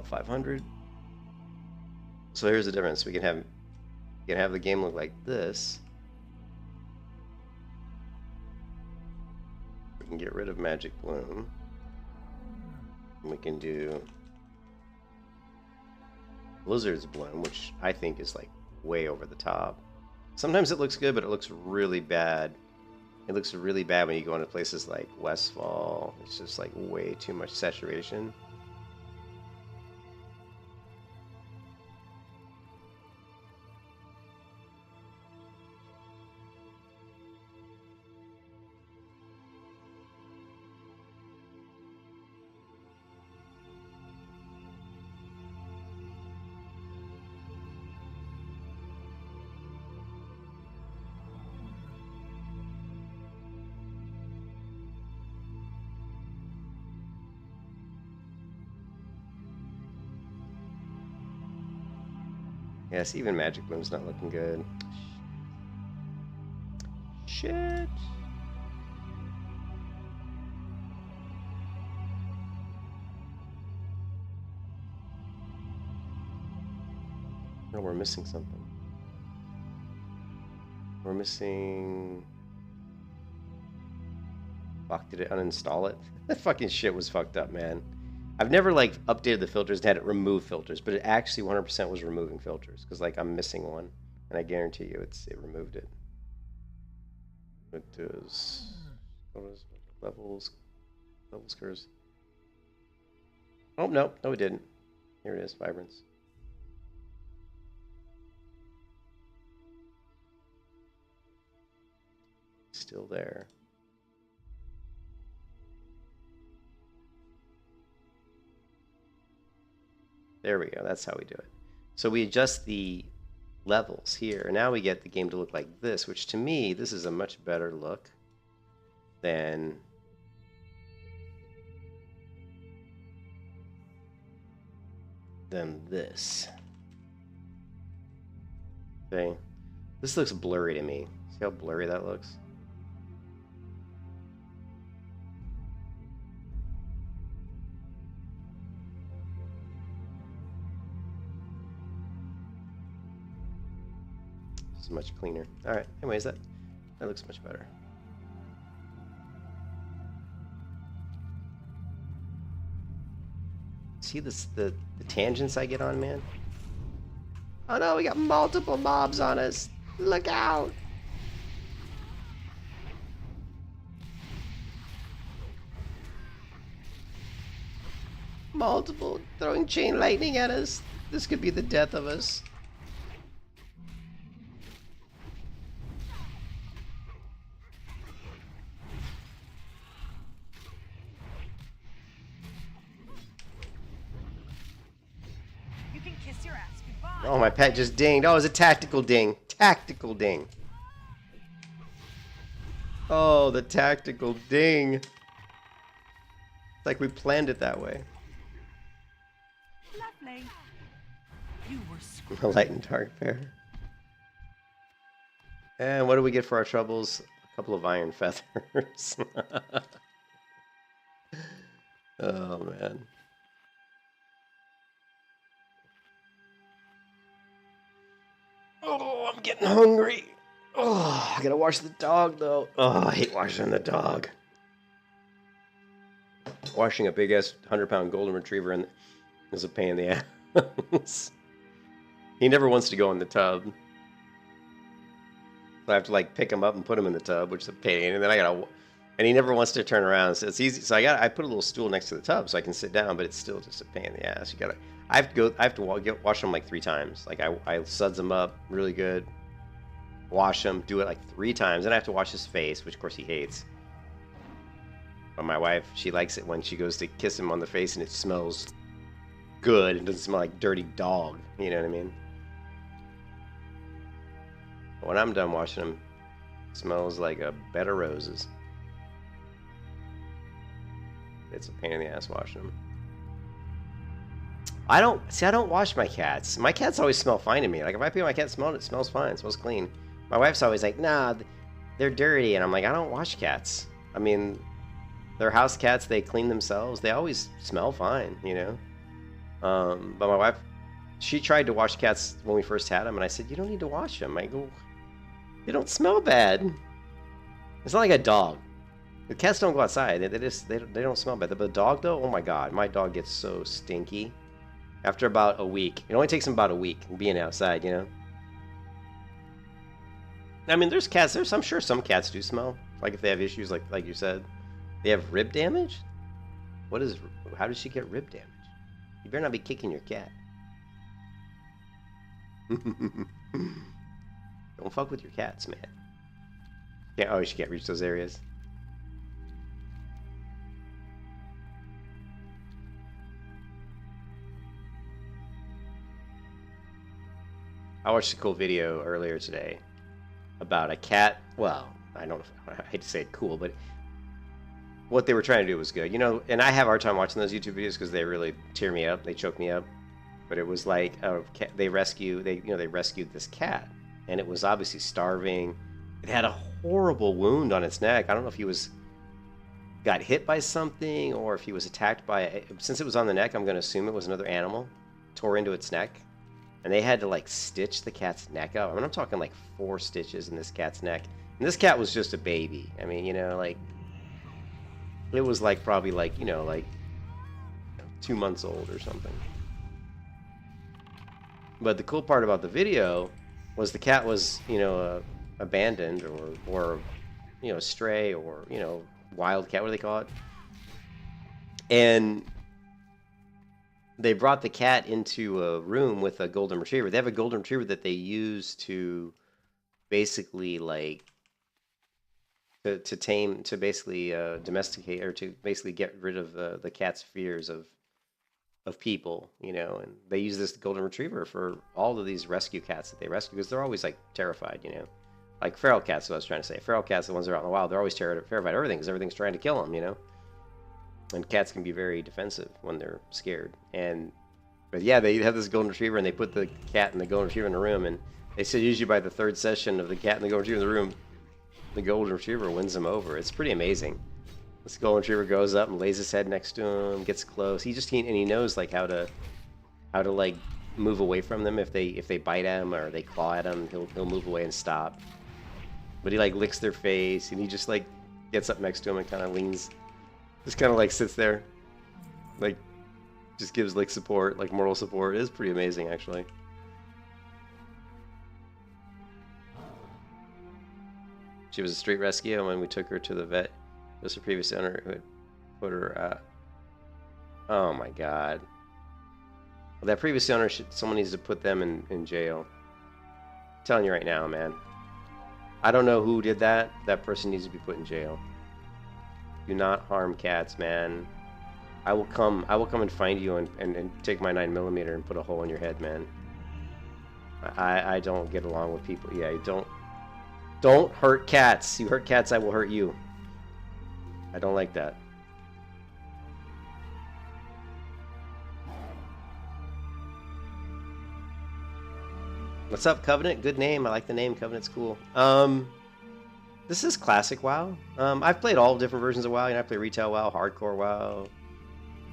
500. So here's the difference. We can have the game look like this. We can get rid of Magic Bloom. And we can do Blizzard's Bloom, which I think is like way over the top. Sometimes it looks good, but it looks really bad. It looks really bad when you go into places like Westfall. It's just like way too much saturation. Yes, even Magic Bloom's not looking good. Shit. No, we're missing something. We're missing... Fuck, did it uninstall it? That fucking shit was fucked up, man. I've never, like, updated the filters and had it remove filters, but it actually 100% was removing filters, because, like, I'm missing one, and I guarantee you it removed it. It does... What was it? Levels curves. Oh, no, it didn't. Here it is, Vibrance. Still there. There we go, that's how we do it. So we adjust the levels here, and now we get the game to look like this, which to me, this is a much better look than this. Okay, this looks blurry to me. See how blurry that looks? This is much cleaner. All right. Anyways, that looks much better. See this the tangents I get on, man? Oh no, we got multiple mobs on us. Look out! Multiple throwing chain lightning at us. This could be the death of us. You can kiss your ass goodbye. Oh, my pet just dinged. Oh, it was a tactical ding. Tactical ding. Oh, the tactical ding. It's like we planned it that way. Lovely. You were A light and dark pair. And what do we get for our troubles? A couple of iron feathers. Oh, man. Oh, I'm getting hungry. Oh, I gotta wash the dog, though. Oh, I hate washing the dog. Washing a big-ass 100-pound golden retriever is a pain in the ass. He never wants to go in the tub. So I have to, like, pick him up and put him in the tub, which is a pain. And then I gotta... And he never wants to turn around, so it's easy. So I put a little stool next to the tub so I can sit down, but it's still just a pain in the ass. I have to wash them like 3 times. Like I suds them up really good, wash them, do it like 3 times, and I have to wash his face, which of course he hates. But my wife, she likes it when she goes to kiss him on the face and it smells good. It doesn't smell like dirty dog. You know what I mean? But when I'm done washing him, it smells like a bed of roses. It's a pain in the ass washing them. I don't wash my cats. My cats always smell fine to me. Like if I pay my cat smell, it smells fine. It smells clean. My wife's always like, nah, they're dirty. And I'm like, I don't wash cats. I mean, they're house cats. They clean themselves. They always smell fine, you know? But my wife, she tried to wash cats when we first had them. And I said, you don't need to wash them. I go, they don't smell bad. It's not like a dog. The cats don't go outside. They don't smell bad. But the dog, though, oh my god, my dog gets so stinky after about a week. It only takes him about a week being outside, you know. I mean, there's cats. I'm sure some cats do smell. Like if they have issues, like you said, they have rib damage. How does she get rib damage? You better not be kicking your cat. Don't fuck with your cats, man. She can't reach those areas. I watched a cool video earlier today about a cat. Well, I hate to say it cool, but what they were trying to do was good. You know, and I have a hard time watching those YouTube videos because they really tear me up. They choke me up. But it was like they rescued this cat, and it was obviously starving. It had a horrible wound on its neck. I don't know if he got hit by something or if he was attacked by since it was on the neck, I'm going to assume it was another animal tore into its neck. And they had to like stitch the cat's neck up. I mean, I'm talking like 4 stitches in this cat's neck. And this cat was just a baby. I mean, you know, like it was like probably like, you know, like 2 months old or something. But the cool part about the video was the cat was, you know, abandoned or you know, stray or, you know, wild cat, what do they call it? And they brought the cat into a room with a golden retriever. They have a golden retriever that they use to basically like to tame, to basically domesticate, or to basically get rid of the cat's fears of people, you know. And they use this golden retriever for all of these rescue cats that they rescue, because they're always like terrified, you know. Like feral cats, is what I was trying to say. Feral cats, the ones that are out in the wild, they're always terrified of everything, because everything's trying to kill them, you know. And cats can be very defensive when they're scared. But yeah, they have this golden retriever, and they put the cat and the golden retriever in a room, and they said usually by the 3rd session of the cat and the golden retriever in the room, the golden retriever wins them over. It's pretty amazing. This golden retriever goes up and lays his head next to him, gets close. He knows like how to like move away from them if they bite at him or they claw at him. He'll move away and stop. But he like licks their face, and he just like gets up next to him and kind of leans. Just kind of like sits there, like just gives like support, like moral support. It is pretty amazing, actually. She was a street rescue, and when we took her to the vet, it was her previous owner who had put her. Oh my God! Well, that previous owner someone needs to put them in jail. I'm telling you right now, man. I don't know who did that. That person needs to be put in jail. Do not harm cats, man. I will come and find you and take my 9mm and put a hole in your head, man. I don't get along with people. Yeah, don't hurt cats. You hurt cats, I will hurt you. I don't like that. What's up, Covenant? Good name. I like the name. Covenant's cool. This is classic WoW. I've played all different versions of WoW. You know, I play retail WoW, hardcore WoW.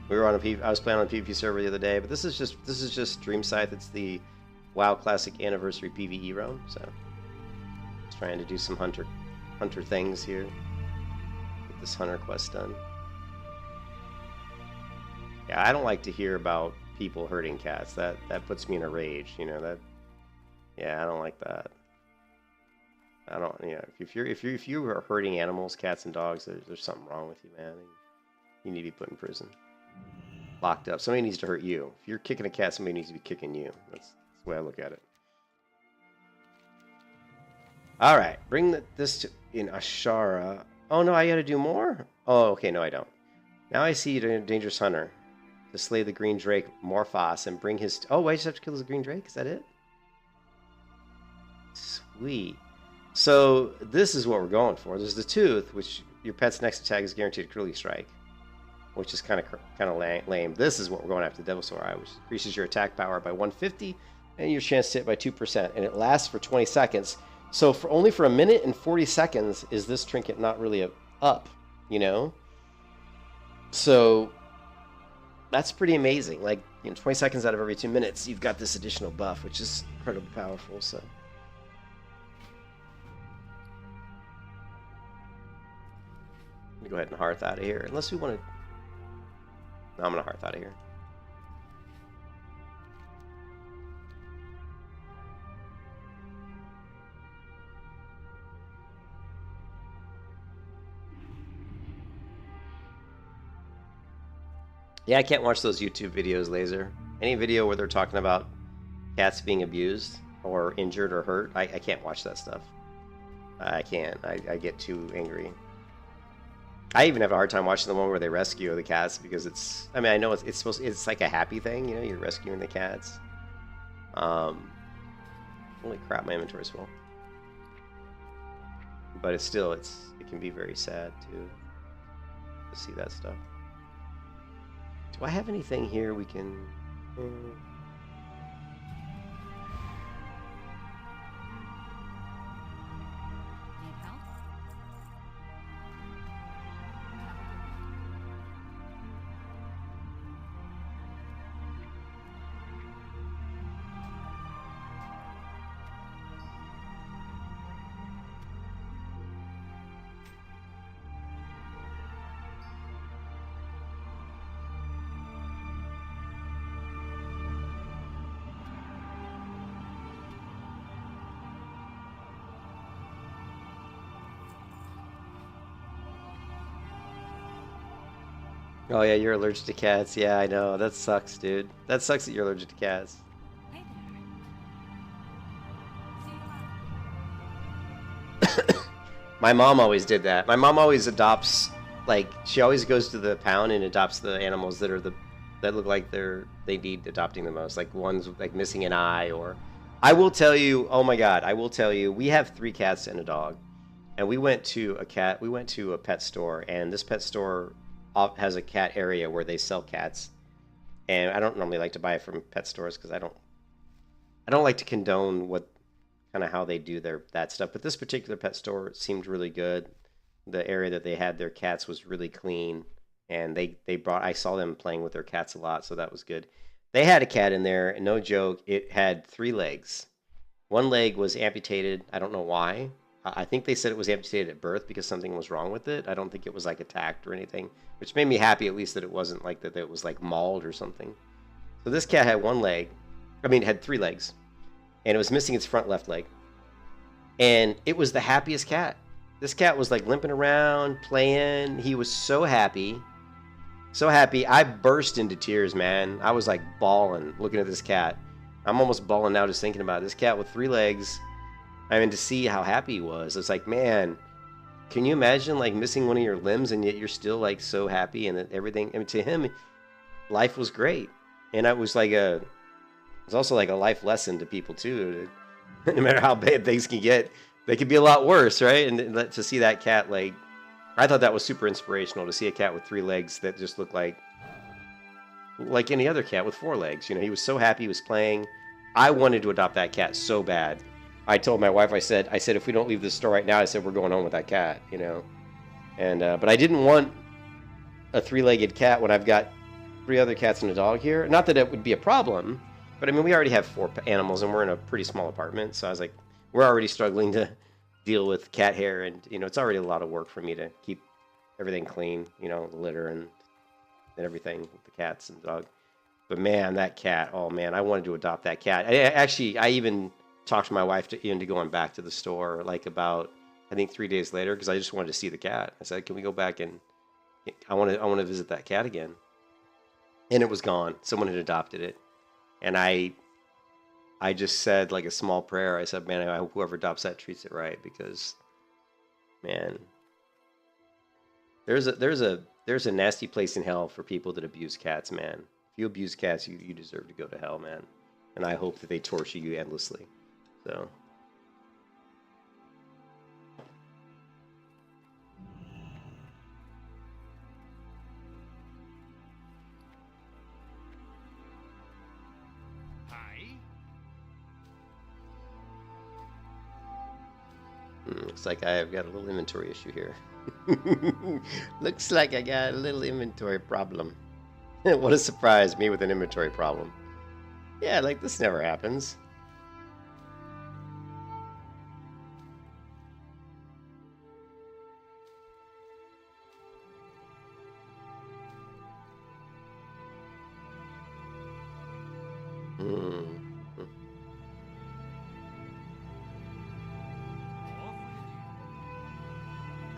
We were on I was playing on a PvP server the other day, but this is just DreamScythe. It's the WoW Classic Anniversary PvE realm. So, just trying to do some hunter things here. Get this hunter quest done. Yeah, I don't like to hear about people hurting cats. That puts me in a rage. You know that. Yeah, I don't like that. I don't. Yeah, if you are hurting animals, cats and dogs, there's something wrong with you, man. You need to be put in prison, locked up. Somebody needs to hurt you. If you're kicking a cat, somebody needs to be kicking you. That's the way I look at it. All right, bring this to in Ashara. Oh no, I got to do more. Oh, okay, no, I don't. Now I see you, dangerous hunter, to slay the green drake Morphos and bring his. Oh, I just have to kill the green drake. Is that it? Sweet. So this is what we're going for. There's the tooth, which your pet's next attack is guaranteed a cruelty strike, which is kind of lame. This is what we're going after, the Devilsaur Eye, which increases your attack power by 150 and your chance to hit by 2%, and it lasts for 20 seconds. So only for 1 minute and 40 seconds is this trinket not really up, you know? So that's pretty amazing. Like, you know, 20 seconds out of every 2 minutes, you've got this additional buff, which is incredibly powerful. So. Go ahead and hearth out of here, unless we want to. No, I'm gonna hearth out of here. Yeah, I can't watch those YouTube videos, Laser. Any video where they're talking about cats being abused or injured or hurt, I can't watch that stuff. I can't. I get too angry. I even have a hard time watching the one where they rescue the cats, because it's. I mean, I know it's like a happy thing, you know. You're rescuing the cats. Holy crap, my inventory's full. But it can be very sad to see that stuff. Do I have anything here we can? Oh yeah, you're allergic to cats. Yeah, I know. That sucks, dude. That sucks that you're allergic to cats. Hey there. My mom always did that. My mom always adopts, like, she always goes to the pound and adopts the animals that are that look like they need adopting the most, like ones like missing an eye. Or I will tell you, oh my god, I will tell you, we have 3 cats and a dog, and we went to a pet store, and this pet store has a cat area where they sell cats, and I don't normally like to buy it from pet stores because I don't like to condone what kind of how they do that stuff. But this particular pet store seemed really good. The area that they had their cats was really clean, and I saw them playing with their cats a lot, so that was good. They had a cat in there, and no joke, it had 3 legs. One leg was amputated. I don't know why. I think they said it was amputated at birth because something was wrong with it. I don't think it was like attacked or anything, which made me happy at least that it wasn't like that it was like mauled or something. So this cat had 1 leg. I mean, it had 3 legs, and it was missing its front left leg. And it was the happiest cat. This cat was like limping around, playing. He was so happy. So happy. I burst into tears, man. I was like bawling looking at this cat. I'm almost bawling now just thinking about it. This cat with 3 legs. I mean, to see how happy he was. It's like, man, can you imagine like missing one of your limbs and yet you're still like so happy and everything? I mean, to him, life was great. And it was also like a life lesson to people too. No matter how bad things can get, they could be a lot worse, right? And to see that cat, like, I thought that was super inspirational to see a cat with 3 legs that just looked like any other cat with 4 legs. You know, he was so happy, he was playing. I wanted to adopt that cat so bad. I told my wife, I said, if we don't leave this store right now, I said, we're going home with that cat, you know? And, but I didn't want a 3-legged cat when I've got 3 other cats and a dog here. Not that it would be a problem, but I mean, we already have 4 animals and we're in a pretty small apartment. So I was like, we're already struggling to deal with cat hair, and, you know, it's already a lot of work for me to keep everything clean, you know, the litter and everything with the cats and the dog. But man, that cat, oh man, I wanted to adopt that cat. I even talked to my wife into going back to the store, like about, I think 3 days later, because I just wanted to see the cat. I said, can we go back and I want to visit that cat again. And it was gone. Someone had adopted it. And I just said like a small prayer. I said, man, I hope whoever adopts that treats it right, because, man, there's a nasty place in hell for people that abuse cats, man. If you abuse cats, you deserve to go to hell, man. And I hope that they torture you endlessly. So. Looks like I've got a little inventory issue here. Looks like I got a little inventory problem. What a surprise, me with an inventory problem. Yeah, like this never happens.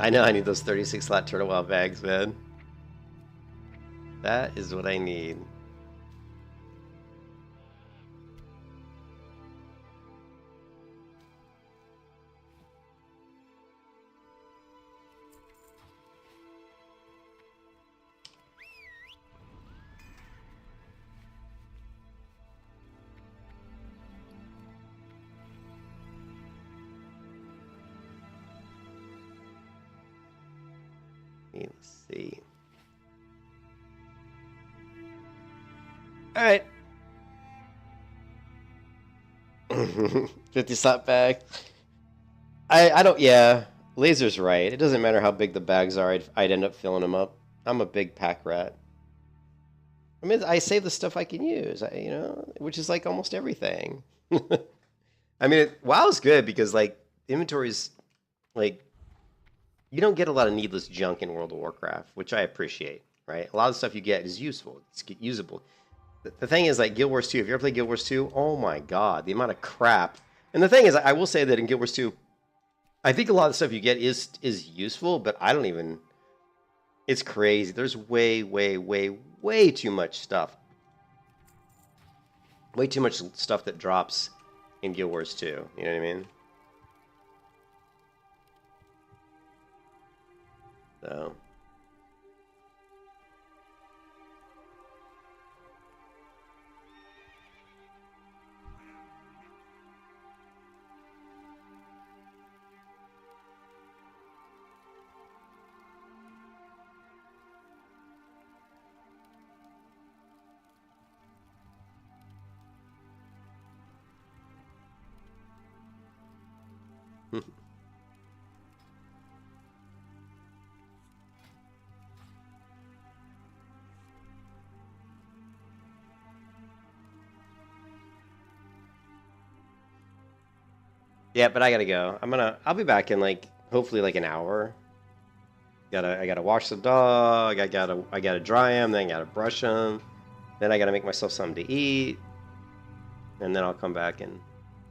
I know I need those 36 slot turtle wild bags, man. That is what I need. Let's see. All right. 50 slot bag. I don't, yeah, Laser's right. It doesn't matter how big the bags are, I'd end up filling them up. I'm a big pack rat. I mean, I save the stuff I can use, you know, which is like almost everything. I mean, WoW's good because, like, inventory's, like, you don't get a lot of needless junk in World of Warcraft, which I appreciate, right? A lot of the stuff you get is useful. It's usable. The thing is, like, Guild Wars 2, if you ever play Guild Wars 2, oh my god, the amount of crap. And the thing is, I will say that in Guild Wars 2, I think a lot of the stuff you get is useful, but I don't even... It's crazy. There's way, way, way, way too much stuff. Way too much stuff that drops in Guild Wars 2. You know what I mean? So. Yeah, but I gotta go. I'll be back in like hopefully like an hour. I gotta wash the dog. I gotta dry him. Then I gotta brush him. Then I gotta make myself something to eat. And then I'll come back and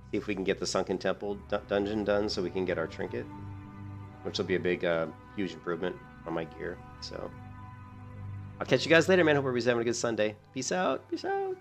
see if we can get the Sunken Temple dungeon done, so we can get our trinket, which will be a big, huge improvement on my gear. So I'll catch you guys later, man. Hope everybody's having a good Sunday. Peace out. Peace out.